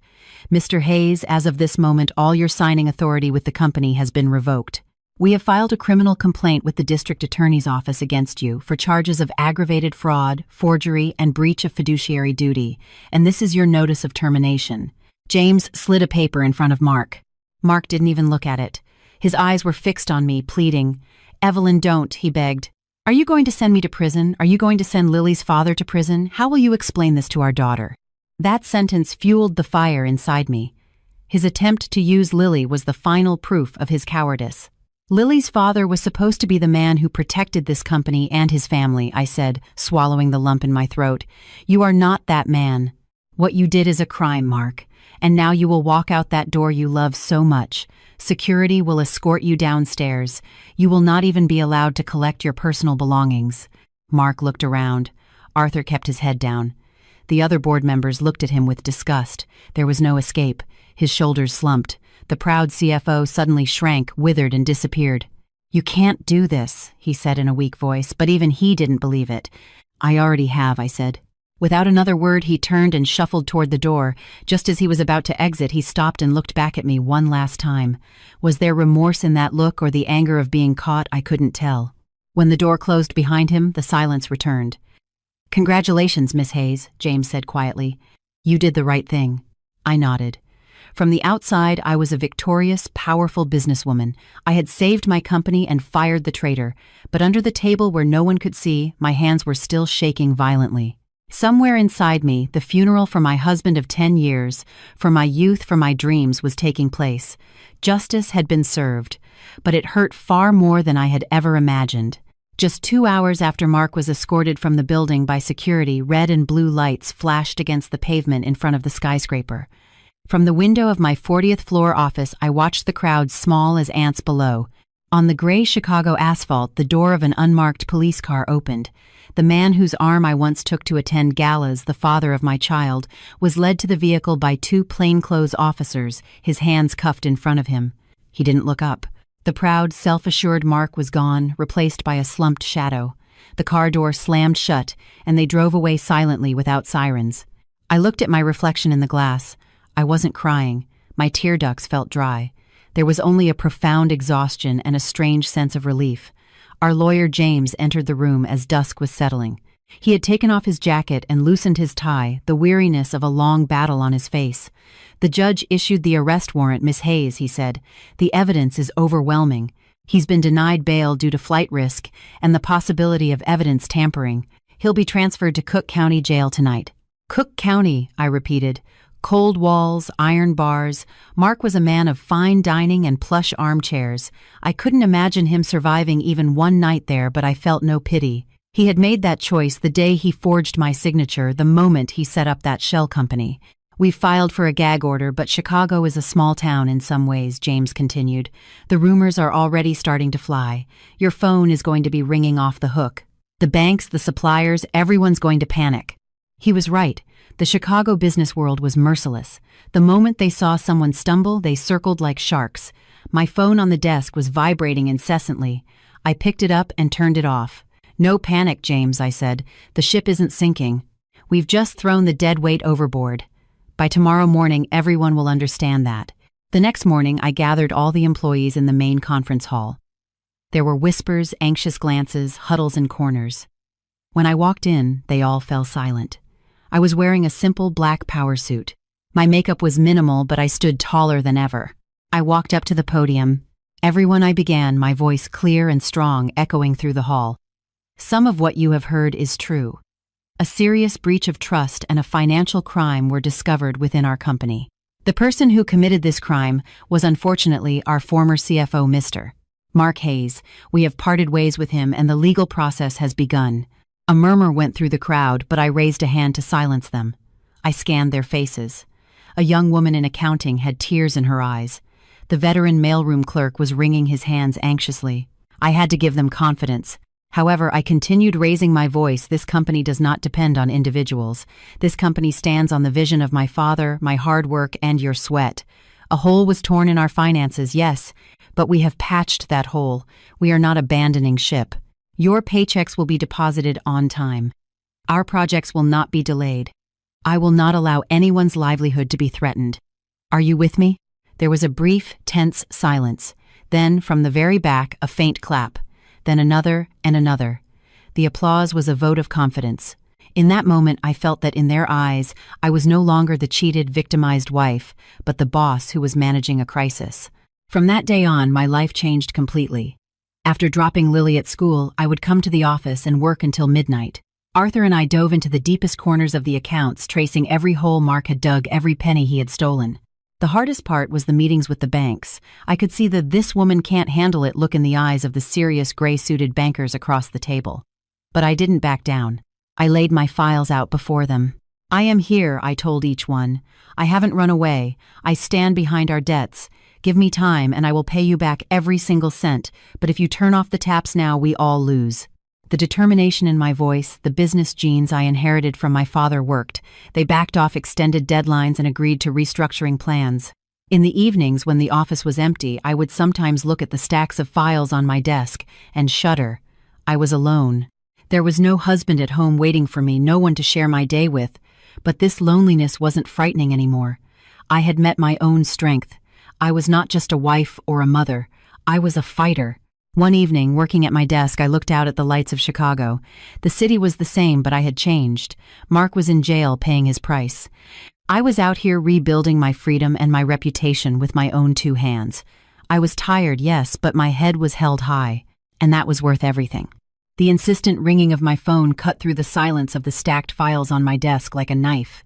"Mr. Hayes, as of this moment, all your signing authority with the company has been revoked. We have filed a criminal complaint with the district attorney's office against you for charges of aggravated fraud, forgery, and breach of fiduciary duty, and this is your notice of termination." James slid a paper in front of Mark. Mark didn't even look at it. His eyes were fixed on me, pleading. "Evelyn, don't," he begged. "Are you going to send me to prison? Are you going to send Lily's father to prison? How will you explain this to our daughter?" That sentence fueled the fire inside me. His attempt to use Lily was the final proof of his cowardice. "Lily's father was supposed to be the man who protected this company and his family," I said, swallowing the lump in my throat. "You are not that man. What you did is a crime, Mark, and now you will walk out that door you love so much. Security will escort you downstairs. You will not even be allowed to collect your personal belongings." Mark looked around. Arthur kept his head down. The other board members looked at him with disgust. There was no escape. His shoulders slumped. The proud CFO suddenly shrank, withered, and disappeared. "You can't do this," he said in a weak voice, but even he didn't believe it. "I already have," I said. Without another word, he turned and shuffled toward the door. Just as he was about to exit, he stopped and looked back at me one last time. Was there remorse in that look or the anger of being caught? I couldn't tell. When the door closed behind him, the silence returned. "Congratulations, Miss Hayes," James said quietly. "You did the right thing." I nodded. From the outside, I was a victorious, powerful businesswoman. I had saved my company and fired the traitor, but under the table where no one could see, my hands were still shaking violently. Somewhere inside me, the funeral for my husband of 10 years, for my youth, for my dreams, was taking place. Justice had been served, but it hurt far more than I had ever imagined. Just 2 hours after Mark was escorted from the building by security, red and blue lights flashed against the pavement in front of the skyscraper. From the window of my 40th floor office, I watched the crowd small as ants below. On the gray Chicago asphalt, the door of an unmarked police car opened. The man whose arm I once took to attend galas, the father of my child, was led to the vehicle by 2 plainclothes officers, his hands cuffed in front of him. He didn't look up. The proud, self-assured Mark was gone, replaced by a slumped shadow. The car door slammed shut, and they drove away silently without sirens. I looked at my reflection in the glass. I wasn't crying. My tear ducts felt dry. There was only a profound exhaustion and a strange sense of relief. Our lawyer James entered the room as dusk was settling. He had taken off his jacket and loosened his tie, the weariness of a long battle on his face. "The judge issued the arrest warrant, Miss Hayes," he said. "The evidence is overwhelming. He's been denied bail due to flight risk and the possibility of evidence tampering. He'll be transferred to Cook County Jail tonight." "Cook County," I repeated. Cold walls, iron bars. Mark was a man of fine dining and plush armchairs. I couldn't imagine him surviving even one night there, but I felt no pity. He had made that choice the day he forged my signature, the moment he set up that shell company. "We filed for a gag order, but Chicago is a small town in some ways," James continued. "The rumors are already starting to fly. Your phone is going to be ringing off the hook. The banks, the suppliers, everyone's going to panic." He was right. The Chicago business world was merciless. The moment they saw someone stumble, they circled like sharks. My phone on the desk was vibrating incessantly. I picked it up and turned it off. "No panic, James," I said. "The ship isn't sinking. We've just thrown the dead weight overboard. By tomorrow morning, everyone will understand that." The next morning, I gathered all the employees in the main conference hall. There were whispers, anxious glances, huddles in corners. When I walked in, they all fell silent. I was wearing a simple black power suit. My makeup was minimal, but I stood taller than ever. I walked up to the podium. "Everyone," I began, my voice clear and strong, echoing through the hall. "Some of what you have heard is true. A serious breach of trust and a financial crime were discovered within our company. The person who committed this crime was unfortunately our former CFO, Mr. Mark Hayes. We have parted ways with him and the legal process has begun." A murmur went through the crowd, but I raised a hand to silence them. I scanned their faces. A young woman in accounting had tears in her eyes. The veteran mailroom clerk was wringing his hands anxiously. I had to give them confidence. However, I continued raising my voice. "This company does not depend on individuals. This company stands on the vision of my father, my hard work, and your sweat. A hole was torn in our finances, yes, but we have patched that hole. We are not abandoning ship. Your paychecks will be deposited on time." Our projects will not be delayed. I will not allow anyone's livelihood to be threatened. Are you with me?" There was a brief, tense silence. Then, from the very back, a faint clap. Then another and another. The applause was a vote of confidence. In that moment, I felt that in their eyes, I was no longer the cheated, victimized wife, but the boss who was managing a crisis. From that day on, my life changed completely. After dropping Lily at school, I would come to the office and work until midnight. Arthur and I dove into the deepest corners of the accounts, tracing every hole Mark had dug, every penny he had stolen. The hardest part was the meetings with the banks. I could see the "this woman can't handle it" look in the eyes of the serious gray-suited bankers across the table. But I didn't back down. I laid my files out before them. "I am here," I told each one. "I haven't run away. I stand behind our debts. Give me time and I will pay you back every single cent, but if you turn off the taps now, we all lose." The determination in my voice, the business genes I inherited from my father worked. They backed off extended deadlines and agreed to restructuring plans. In the evenings, when the office was empty, I would sometimes look at the stacks of files on my desk and shudder. I was alone. There was no husband at home waiting for me, no one to share my day with. But this loneliness wasn't frightening anymore. I had met my own strength. I was not just a wife or a mother. I was a fighter. One evening, working at my desk, I looked out at the lights of Chicago. The city was the same, but I had changed. Mark was in jail paying his price. I was out here rebuilding my freedom and my reputation with my own 2 hands. I was tired, yes, but my head was held high, and that was worth everything. The insistent ringing of my phone cut through the silence of the stacked files on my desk like a knife.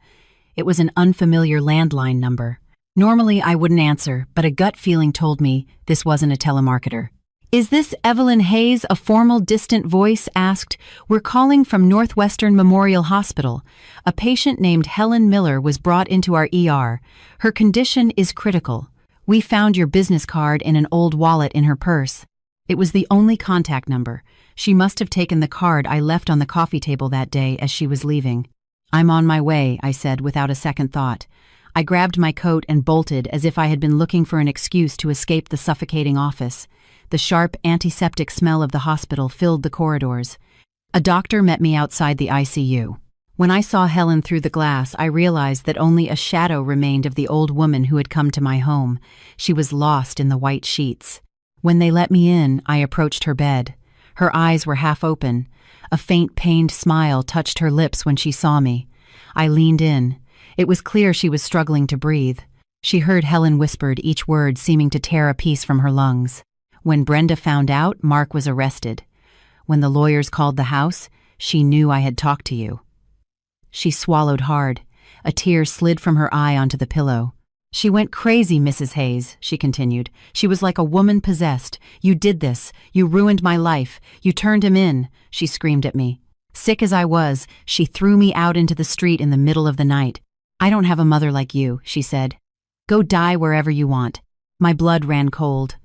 It was an unfamiliar landline number. Normally, I wouldn't answer, but a gut feeling told me this wasn't a telemarketer. "Is this Evelyn Hayes?" a formal, distant voice asked. "We're calling from Northwestern Memorial Hospital. A patient named Helen Miller was brought into our ER. Her condition is critical. We found your business card in an old wallet in her purse." It was the only contact number. She must have taken the card I left on the coffee table that day as she was leaving. "I'm on my way," I said without a second thought. I grabbed my coat and bolted as if I had been looking for an excuse to escape the suffocating office. The sharp, antiseptic smell of the hospital filled the corridors. A doctor met me outside the ICU. When I saw Helen through the glass, I realized that only a shadow remained of the old woman who had come to my home. She was lost in the white sheets. When they let me in, I approached her bed. Her eyes were half open. A faint, pained smile touched her lips when she saw me. I leaned in. It was clear she was struggling to breathe. She heard Helen whispered, each word seeming to tear a piece from her lungs. "When Brenda found out, Mark was arrested. When the lawyers called the house, she knew I had talked to you." She swallowed hard. A tear slid from her eye onto the pillow. "She went crazy, Mrs. Hayes," she continued. "She was like a woman possessed. You did this. You ruined my life. You turned him in," she screamed at me. Sick as I was, she threw me out into the street in the middle of the night. "I don't have a mother like you," she said. "Go die wherever you want." My blood ran cold.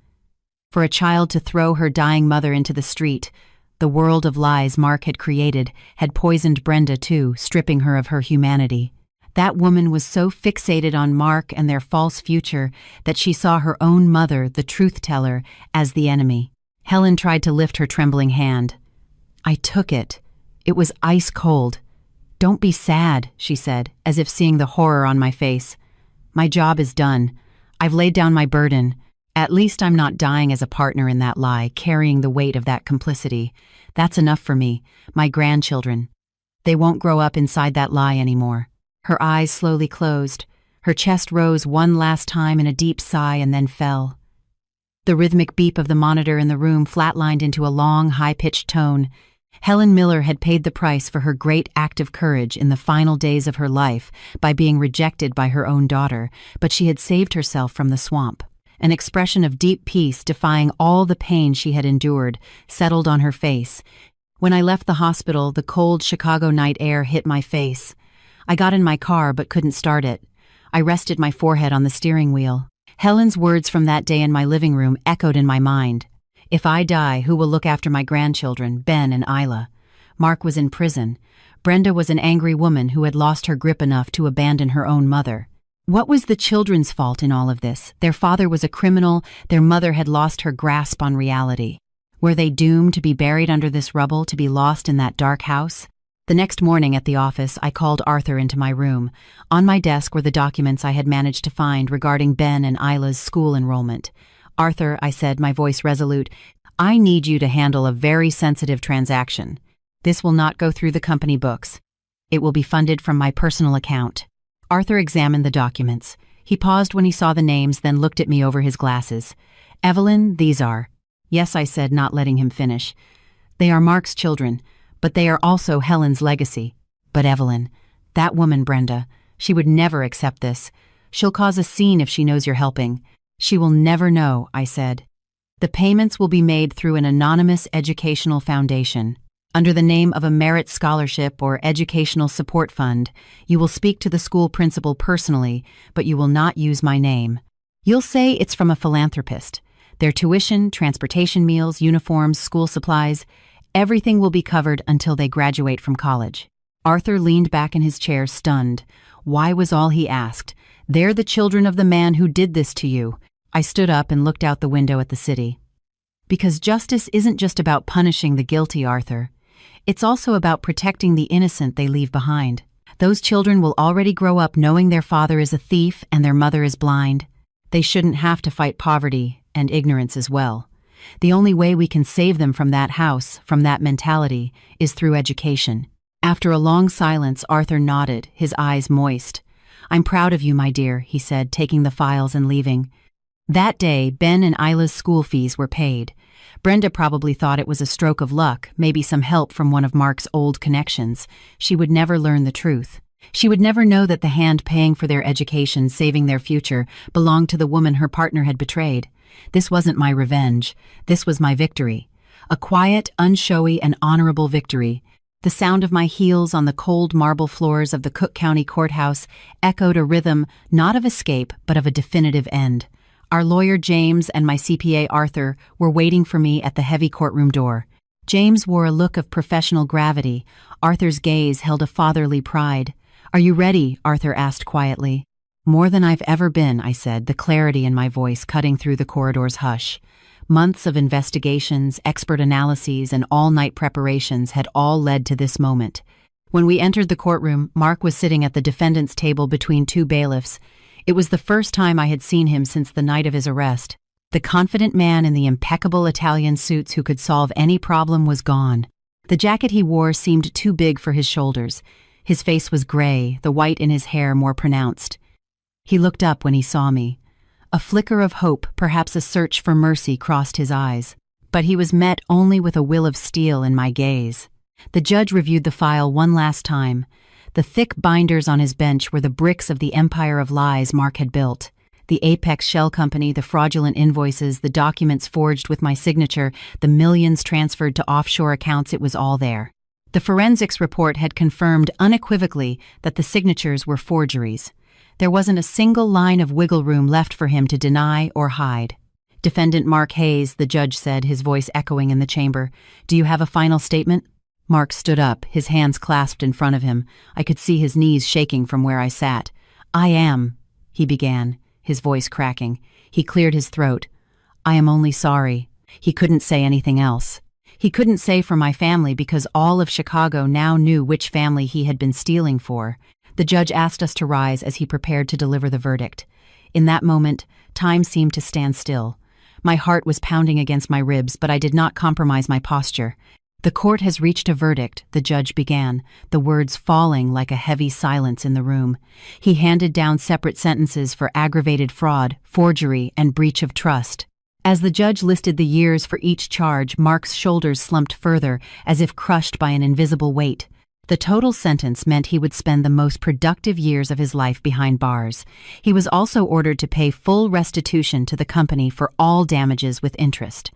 For a child to throw her dying mother into the street, the world of lies Mark had created had poisoned Brenda too, stripping her of her humanity. That woman was so fixated on Mark and their false future that she saw her own mother, the truth teller, as the enemy. Helen tried to lift her trembling hand. I took it. It was ice cold. "Don't be sad," she said, as if seeing the horror on my face. "My job is done. I've laid down my burden. At least I'm not dying as a partner in that lie, carrying the weight of that complicity. That's enough for me. My grandchildren. They won't grow up inside that lie anymore." Her eyes slowly closed. Her chest rose one last time in a deep sigh and then fell. The rhythmic beep of the monitor in the room flatlined into a long, high-pitched tone. Helen Miller had paid the price for her great act of courage in the final days of her life by being rejected by her own daughter, but she had saved herself from the swamp. An expression of deep peace, defying all the pain she had endured, settled on her face. When I left the hospital, the cold Chicago night air hit my face. I got in my car but couldn't start it. I rested my forehead on the steering wheel. Helen's words from that day in my living room echoed in my mind. "If I die, who will look after my grandchildren, Ben and Isla?" Mark was in prison. Brenda was an angry woman who had lost her grip enough to abandon her own mother. What was the children's fault in all of this? Their father was a criminal, their mother had lost her grasp on reality. Were they doomed to be buried under this rubble, to be lost in that dark house? The next morning at the office, I called Arthur into my room. On my desk were the documents I had managed to find regarding Ben and Isla's school enrollment. "Arthur," I said, my voice resolute, "I need you to handle a very sensitive transaction. This will not go through the company books. It will be funded from my personal account." Arthur examined the documents. He paused when he saw the names, then looked at me over his glasses. "Evelyn, these are." "Yes," I said, not letting him finish. "They are Mark's children, but they are also Helen's legacy." "But Evelyn, that woman Brenda, she would never accept this. She'll cause a scene if she knows you're helping." "She will never know," I said. "The payments will be made through an anonymous educational foundation. Under the name of a merit scholarship or educational support fund, you will speak to the school principal personally, but you will not use my name. You'll say it's from a philanthropist. Their tuition, transportation meals, uniforms, school supplies, everything will be covered until they graduate from college." Arthur leaned back in his chair, stunned. Why was all he asked? "They're the children of the man who did this to you." I stood up and looked out the window at the city. "Because justice isn't just about punishing the guilty, Arthur. It's also about protecting the innocent they leave behind. Those children will already grow up knowing their father is a thief and their mother is blind. They shouldn't have to fight poverty and ignorance as well. The only way we can save them from that house, from that mentality, is through education." After a long silence, Arthur nodded, his eyes moist. "I'm proud of you, my dear," he said, taking the files and leaving. That day, Ben and Isla's school fees were paid. Brenda probably thought it was a stroke of luck, maybe some help from one of Mark's old connections. She would never learn the truth. She would never know that the hand paying for their education, saving their future, belonged to the woman her partner had betrayed. This wasn't my revenge. This was my victory. A quiet, unshowy, and honorable victory. The sound of my heels on the cold marble floors of the Cook County Courthouse echoed a rhythm not of escape but of a definitive end. Our lawyer James and my CPA Arthur were waiting for me at the heavy courtroom door. James wore a look of professional gravity. Arthur's gaze held a fatherly pride. "Are you ready?" Arthur asked quietly. "More than I've ever been," I said, the clarity in my voice cutting through the corridor's hush. Months of investigations, expert analyses, and all-night preparations had all led to this moment. When we entered the courtroom, Mark was sitting at the defendant's table between two bailiffs. It was the first time I had seen him since the night of his arrest. The confident man in the impeccable Italian suits who could solve any problem was gone. The jacket he wore seemed too big for his shoulders. His face was gray, the white in his hair more pronounced. He looked up when he saw me. A flicker of hope, perhaps a search for mercy, crossed his eyes. But he was met only with a will of steel in my gaze. The judge reviewed the file one last time. The thick binders on his bench were the bricks of the empire of lies Mark had built. The Apex Shell Company, the fraudulent invoices, the documents forged with my signature, the millions transferred to offshore accounts, it was all there. The forensics report had confirmed unequivocally that the signatures were forgeries. There wasn't a single line of wiggle room left for him to deny or hide. "Defendant Mark Hayes," the judge said, his voice echoing in the chamber. "Do you have a final statement?" Mark stood up, his hands clasped in front of him. I could see his knees shaking from where I sat. "I am," he began, his voice cracking. He cleared his throat. "I am only sorry." He couldn't say anything else. He couldn't say for my family because all of Chicago now knew which family he had been stealing for. The judge asked us to rise as he prepared to deliver the verdict. In that moment, time seemed to stand still. My heart was pounding against my ribs, but I did not compromise my posture. "The court has reached a verdict," the judge began, the words falling like a heavy silence in the room. He handed down separate sentences for aggravated fraud, forgery, and breach of trust. As the judge listed the years for each charge, Mark's shoulders slumped further, as if crushed by an invisible weight. The total sentence meant he would spend the most productive years of his life behind bars. He was also ordered to pay full restitution to the company for all damages with interest.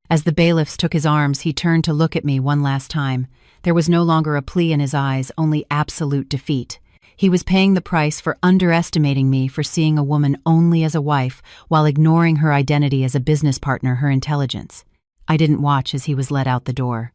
As the bailiffs took his arms, he turned to look at me one last time. There was no longer a plea in his eyes, only absolute defeat. He was paying the price for underestimating me, for seeing a woman only as a wife, while ignoring her identity as a business partner, her intelligence. I didn't watch as he was led out the door.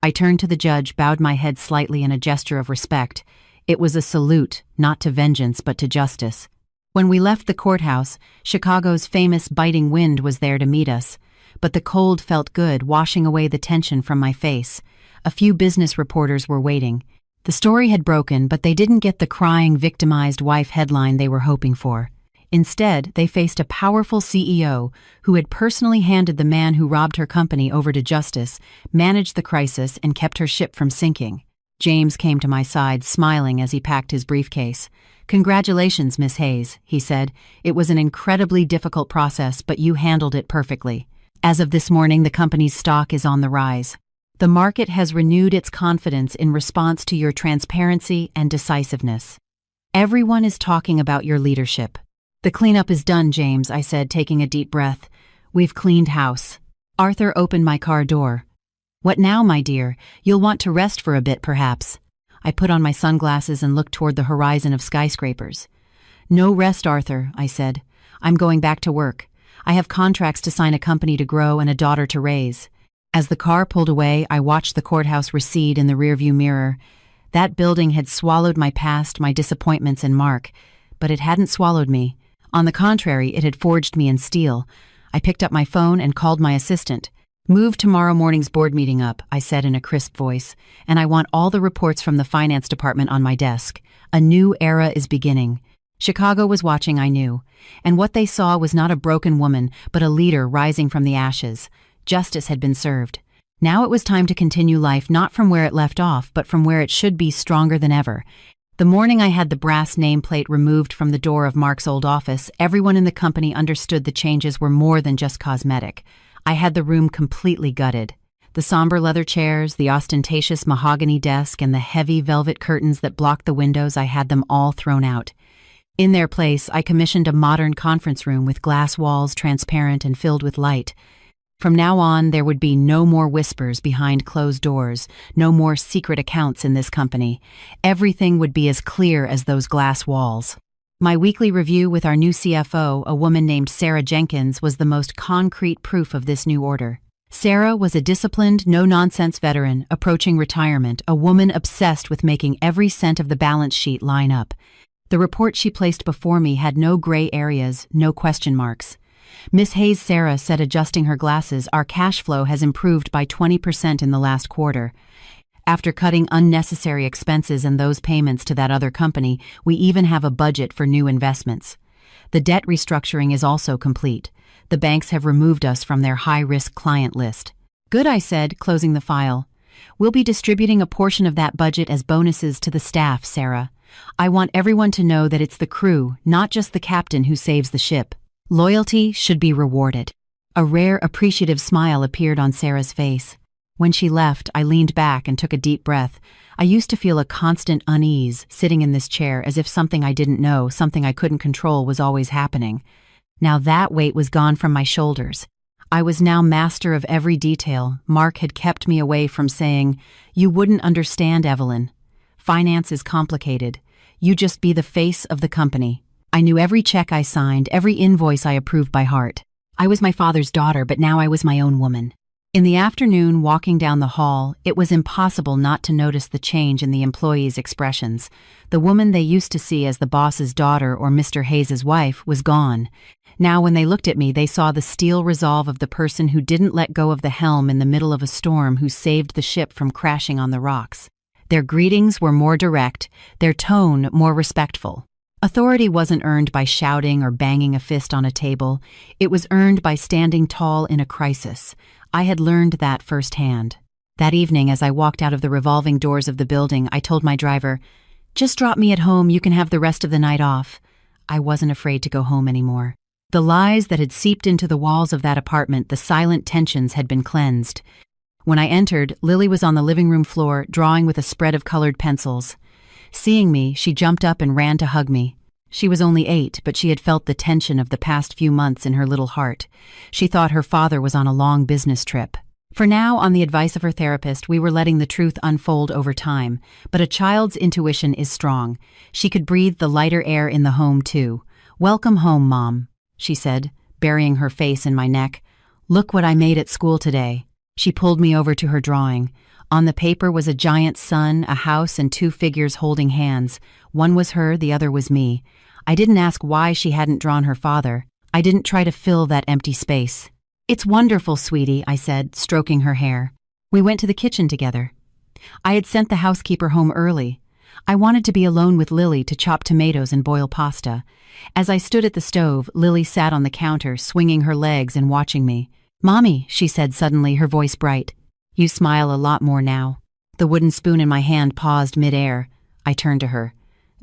I turned to the judge, bowed my head slightly in a gesture of respect. It was a salute, not to vengeance but to justice. When we left the courthouse, Chicago's famous biting wind was there to meet us. But the cold felt good, washing away the tension from my face. A few business reporters were waiting. The story had broken, but they didn't get the crying, victimized wife headline they were hoping for. Instead, they faced a powerful CEO who had personally handed the man who robbed her company over to justice, managed the crisis, and kept her ship from sinking. James came to my side, smiling as he packed his briefcase. "Congratulations, Miss Hayes," he said. "It was an incredibly difficult process, but you handled it perfectly. As of this morning, the company's stock is on the rise. The market has renewed its confidence in response to your transparency and decisiveness. Everyone is talking about your leadership." "The cleanup is done, James," I said, taking a deep breath. "We've cleaned house." Arthur opened my car door. "What now, my dear? You'll want to rest for a bit, perhaps." I put on my sunglasses and looked toward the horizon of skyscrapers. "No rest, Arthur," I said. "I'm going back to work. I have contracts to sign, a company to grow, and a daughter to raise." As the car pulled away, I watched the courthouse recede in the rearview mirror. That building had swallowed my past, my disappointments, and Mark, but it hadn't swallowed me. On the contrary, it had forged me in steel. I picked up my phone and called my assistant. "Move tomorrow morning's board meeting up," I said in a crisp voice, "and I want all the reports from the finance department on my desk. A new era is beginning." Chicago was watching, I knew, and what they saw was not a broken woman, but a leader rising from the ashes. Justice had been served. Now it was time to continue life, not from where it left off, but from where it should be, stronger than ever. The morning I had the brass nameplate removed from the door of Mark's old office, everyone in the company understood the changes were more than just cosmetic. I had the room completely gutted. The somber leather chairs, the ostentatious mahogany desk, and the heavy velvet curtains that blocked the windows, I had them all thrown out. In their place, I commissioned a modern conference room with glass walls, transparent and filled with light. From now on, there would be no more whispers behind closed doors, no more secret accounts in this company. Everything would be as clear as those glass walls. My weekly review with our new CFO, a woman named Sarah Jenkins, was the most concrete proof of this new order. Sarah was a disciplined, no-nonsense veteran approaching retirement, a woman obsessed with making every cent of the balance sheet line up. The report she placed before me had no gray areas, no question marks. "Miss Hayes," Sarah said, adjusting her glasses, "our cash flow has improved by 20% in the last quarter. After cutting unnecessary expenses and those payments to that other company, we even have a budget for new investments. The debt restructuring is also complete. The banks have removed us from their high-risk client list." "Good," I said, closing the file. "We'll be distributing a portion of that budget as bonuses to the staff, Sarah. I want everyone to know that it's the crew, not just the captain, who saves the ship. Loyalty should be rewarded." A rare, appreciative smile appeared on Sarah's face. When she left, I leaned back and took a deep breath. I used to feel a constant unease, sitting in this chair, as if something I didn't know, something I couldn't control, was always happening. Now that weight was gone from my shoulders. I was now master of every detail. Mark had kept me away from saying, "You wouldn't understand, Evelyn. Finance is complicated. You just be the face of the company." I knew every check I signed, every invoice I approved by heart. I was my father's daughter, but now I was my own woman. In the afternoon, walking down the hall, it was impossible not to notice the change in the employees' expressions. The woman they used to see as the boss's daughter or Mr. Hayes's wife was gone. Now when they looked at me, they saw the steel resolve of the person who didn't let go of the helm in the middle of a storm, who saved the ship from crashing on the rocks. Their greetings were more direct, their tone more respectful. Authority wasn't earned by shouting or banging a fist on a table. It was earned by standing tall in a crisis. I had learned that firsthand. That evening, as I walked out of the revolving doors of the building, I told my driver, "Just drop me at home, you can have the rest of the night off." I wasn't afraid to go home anymore. The lies that had seeped into the walls of that apartment, the silent tensions, had been cleansed. When I entered, Lily was on the living room floor, drawing with a spread of colored pencils. Seeing me, she jumped up and ran to hug me. She was only 8, but she had felt the tension of the past few months in her little heart. She thought her father was on a long business trip. For now, on the advice of her therapist, we were letting the truth unfold over time. But a child's intuition is strong. She could breathe the lighter air in the home, too. "Welcome home, Mom," she said, burying her face in my neck. "Look what I made at school today." She pulled me over to her drawing. On the paper was a giant sun, a house, and 2 figures holding hands. One was her, the other was me. I didn't ask why she hadn't drawn her father. I didn't try to fill that empty space. "It's wonderful, sweetie," I said, stroking her hair. We went to the kitchen together. I had sent the housekeeper home early. I wanted to be alone with Lily to chop tomatoes and boil pasta. As I stood at the stove, Lily sat on the counter, swinging her legs and watching me. "Mommy," she said suddenly, her voice bright. "You smile a lot more now." The wooden spoon in my hand paused mid-air. I turned to her.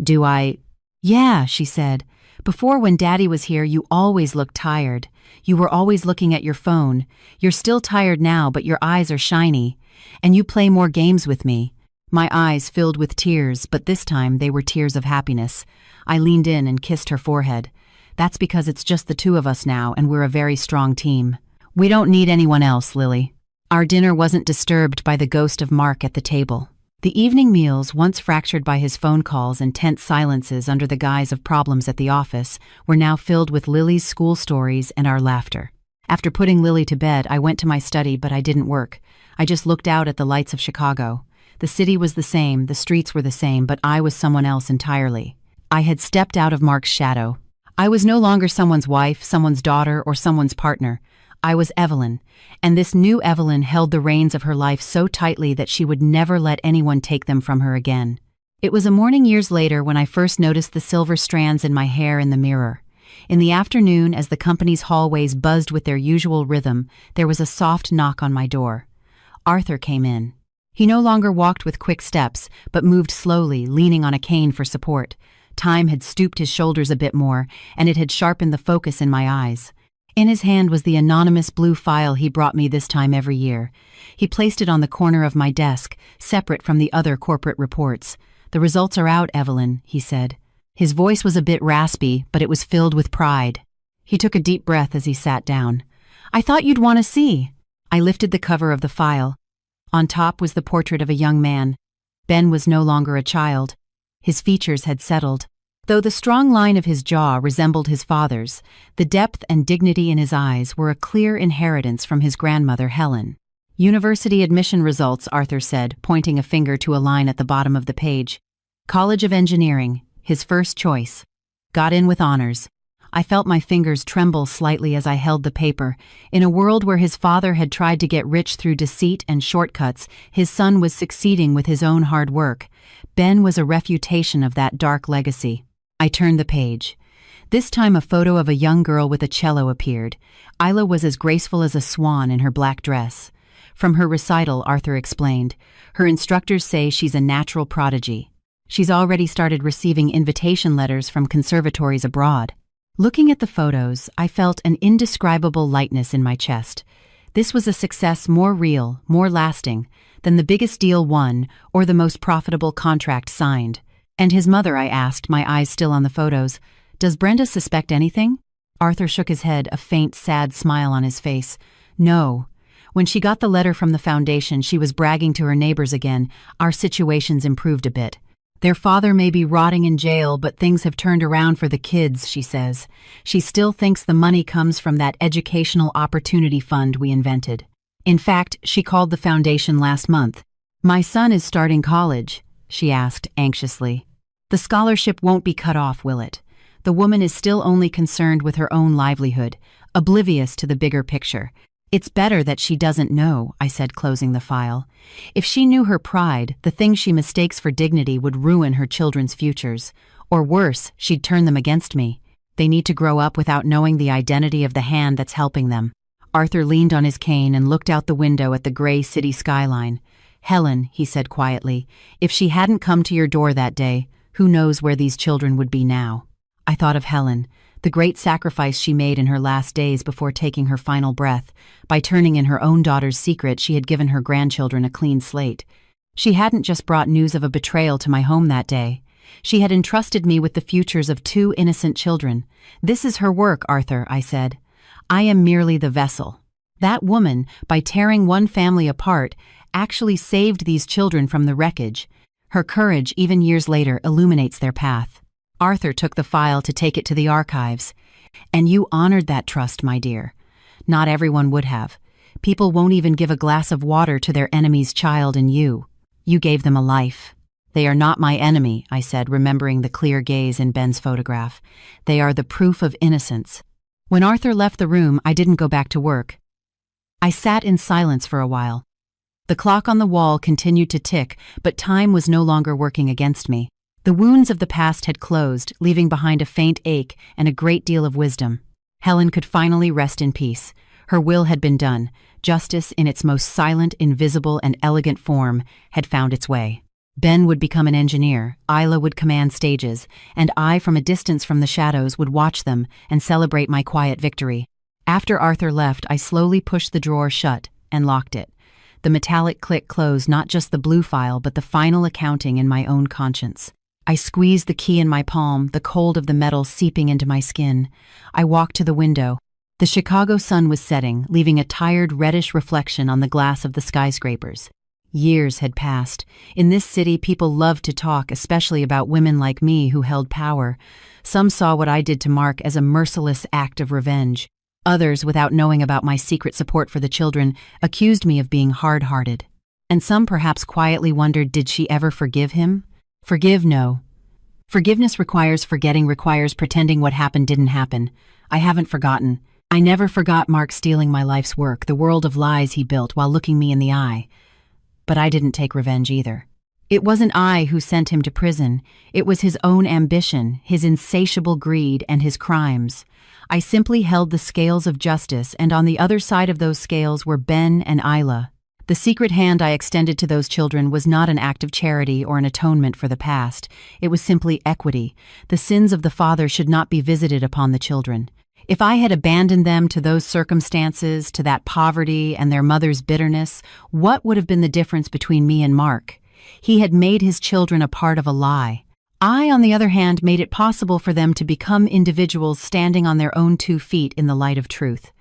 "Do I?" "Yeah," she said. "Before, when Daddy was here, you always looked tired. You were always looking at your phone. You're still tired now, but your eyes are shiny. And you play more games with me." My eyes filled with tears, but this time they were tears of happiness. I leaned in and kissed her forehead. "That's because it's just the two of us now, and we're a very strong team. We don't need anyone else, Lily." Our dinner wasn't disturbed by the ghost of Mark at the table. The evening meals, once fractured by his phone calls and tense silences under the guise of problems at the office, were now filled with Lily's school stories and our laughter. After putting Lily to bed, I went to my study, but I didn't work. I just looked out at the lights of Chicago. The city was the same, the streets were the same, but I was someone else entirely. I had stepped out of Mark's shadow. I was no longer someone's wife, someone's daughter, or someone's partner. I was Evelyn, and this new Evelyn held the reins of her life so tightly that she would never let anyone take them from her again. It was a morning years later when I first noticed the silver strands in my hair in the mirror. In the afternoon, as the company's hallways buzzed with their usual rhythm, there was a soft knock on my door. Arthur came in. He no longer walked with quick steps, but moved slowly, leaning on a cane for support. Time had stooped his shoulders a bit more, and it had sharpened the focus in my eyes. In his hand was the anonymous blue file he brought me this time every year. He placed it on the corner of my desk, separate from the other corporate reports. "The results are out, Evelyn," he said. His voice was a bit raspy, but it was filled with pride. He took a deep breath as he sat down. "I thought you'd want to see." I lifted the cover of the file. On top was the portrait of a young man. Ben was no longer a child. His features had settled. Though the strong line of his jaw resembled his father's, the depth and dignity in his eyes were a clear inheritance from his grandmother, Helen. "University admission results," Arthur said, pointing a finger to a line at the bottom of the page. "College of Engineering, his first choice. Got in with honors." I felt my fingers tremble slightly as I held the paper. In a world where his father had tried to get rich through deceit and shortcuts, his son was succeeding with his own hard work. Ben was a refutation of that dark legacy. I turned the page. This time a photo of a young girl with a cello appeared. Isla was as graceful as a swan in her black dress. From her recital, Arthur explained, her instructors say she's a natural prodigy. She's already started receiving invitation letters from conservatories abroad. Looking at the photos, I felt an indescribable lightness in my chest. This was a success more real, more lasting, than the biggest deal won or the most profitable contract signed. "And his mother?" I asked, my eyes still on the photos. "Does Brenda suspect anything?" Arthur shook his head, a faint, sad smile on his face. "No. When she got the letter from the foundation, she was bragging to her neighbors again. Our situation's improved a bit. Their father may be rotting in jail, but things have turned around for the kids," she says. "She still thinks the money comes from that educational opportunity fund we invented. In fact, she called the foundation last month. My son is starting college," she asked anxiously. "The scholarship won't be cut off, will it? The woman is still only concerned with her own livelihood, oblivious to the bigger picture. It's better that she doesn't know," I said, closing the file. "If she knew her pride, the thing she mistakes for dignity would ruin her children's futures. Or worse, she'd turn them against me. They need to grow up without knowing the identity of the hand that's helping them." Arthur leaned on his cane and looked out the window at the gray city skyline. "Helen," he said quietly, "if she hadn't come to your door that day, who knows where these children would be now?" I thought of Helen, the great sacrifice she made in her last days before taking her final breath. By turning in her own daughter's secret, she had given her grandchildren a clean slate. She hadn't just brought news of a betrayal to my home that day. She had entrusted me with the futures of 2 innocent children. "This is her work, Arthur," I said. "I am merely the vessel." That woman, by tearing one family apart, actually saved these children from the wreckage. Her courage, even years later, illuminates their path. Arthur took the file to take it to the archives. "And you honored that trust, my dear. Not everyone would have. People won't even give a glass of water to their enemy's child, and you gave them a life." "They are not my enemy," I said, remembering the clear gaze in Ben's photograph. "They are the proof of innocence." When Arthur left the room, I didn't go back to work. I sat in silence for a while. The clock on the wall continued to tick, but time was no longer working against me. The wounds of the past had closed, leaving behind a faint ache and a great deal of wisdom. Helen could finally rest in peace. Her will had been done. Justice, in its most silent, invisible, and elegant form, had found its way. Ben would become an engineer, Isla would command stages, and I, from a distance from the shadows, would watch them and celebrate my quiet victory. After Arthur left, I slowly pushed the drawer shut and locked it. The metallic click closed not just the blue file, but the final accounting in my own conscience. I squeezed the key in my palm, the cold of the metal seeping into my skin. I walked to the window. The Chicago sun was setting, leaving a tired reddish reflection on the glass of the skyscrapers. Years had passed. In this city, people loved to talk, especially about women like me who held power. Some saw what I did to Mark as a merciless act of revenge. Others, without knowing about my secret support for the children, accused me of being hard-hearted. And some perhaps quietly wondered, did she ever forgive him? Forgive, no. Forgiveness requires forgetting, requires pretending what happened didn't happen. I haven't forgotten. I never forgot Mark stealing my life's work, the world of lies he built while looking me in the eye. But I didn't take revenge either. It wasn't I who sent him to prison. It was his own ambition, his insatiable greed, and his crimes. I simply held the scales of justice, and on the other side of those scales were Ben and Isla. The secret hand I extended to those children was not an act of charity or an atonement for the past. It was simply equity. The sins of the father should not be visited upon the children. If I had abandoned them to those circumstances, to that poverty and their mother's bitterness, what would have been the difference between me and Mark? He had made his children a part of a lie. I, on the other hand, made it possible for them to become individuals standing on their own 2 feet in the light of truth.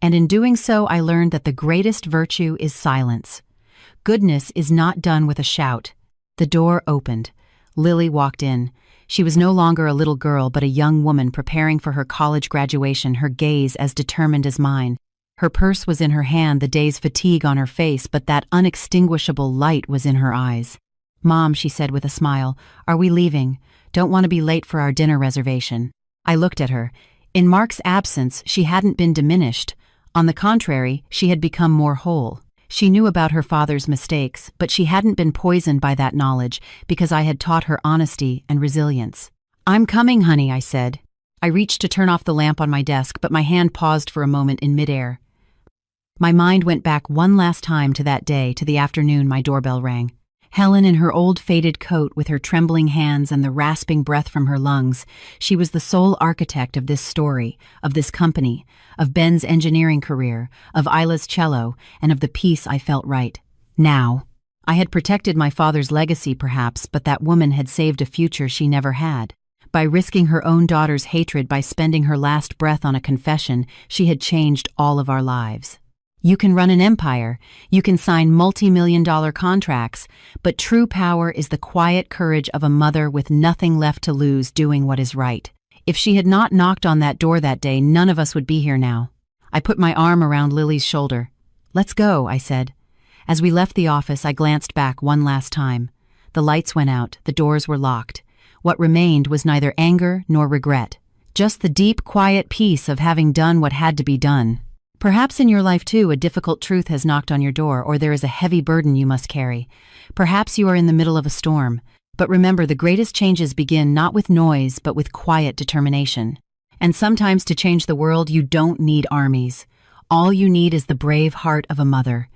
And in doing so, I learned that the greatest virtue is silence. Goodness is not done with a shout. The door opened. Lily walked in. She was no longer a little girl, but a young woman preparing for her college graduation, her gaze as determined as mine. Her purse was in her hand, the day's fatigue on her face, but that unextinguishable light was in her eyes. "Mom," she said with a smile, "are we leaving? Don't want to be late for our dinner reservation." I looked at her. In Mark's absence, she hadn't been diminished. On the contrary, she had become more whole. She knew about her father's mistakes, but she hadn't been poisoned by that knowledge because I had taught her honesty and resilience. "I'm coming, honey," I said. I reached to turn off the lamp on my desk, but my hand paused for a moment in midair. My mind went back one last time to that day, to the afternoon my doorbell rang. Helen in her old faded coat with her trembling hands and the rasping breath from her lungs. She was the sole architect of this story, of this company, of Ben's engineering career, of Isla's cello, and of the peace I felt right. Now. I had protected my father's legacy perhaps, but that woman had saved a future she never had. By risking her own daughter's hatred, by spending her last breath on a confession, she had changed all of our lives. You can run an empire, you can sign multi-million-dollar contracts, but true power is the quiet courage of a mother with nothing left to lose doing what is right. If she had not knocked on that door that day, none of us would be here now. I put my arm around Lily's shoulder. "Let's go," I said. As we left the office, I glanced back one last time. The lights went out, the doors were locked. What remained was neither anger nor regret, just the deep, quiet peace of having done what had to be done. Perhaps in your life, too, a difficult truth has knocked on your door, or there is a heavy burden you must carry. Perhaps you are in the middle of a storm. But remember, the greatest changes begin not with noise, but with quiet determination. And sometimes to change the world, you don't need armies. All you need is the brave heart of a mother.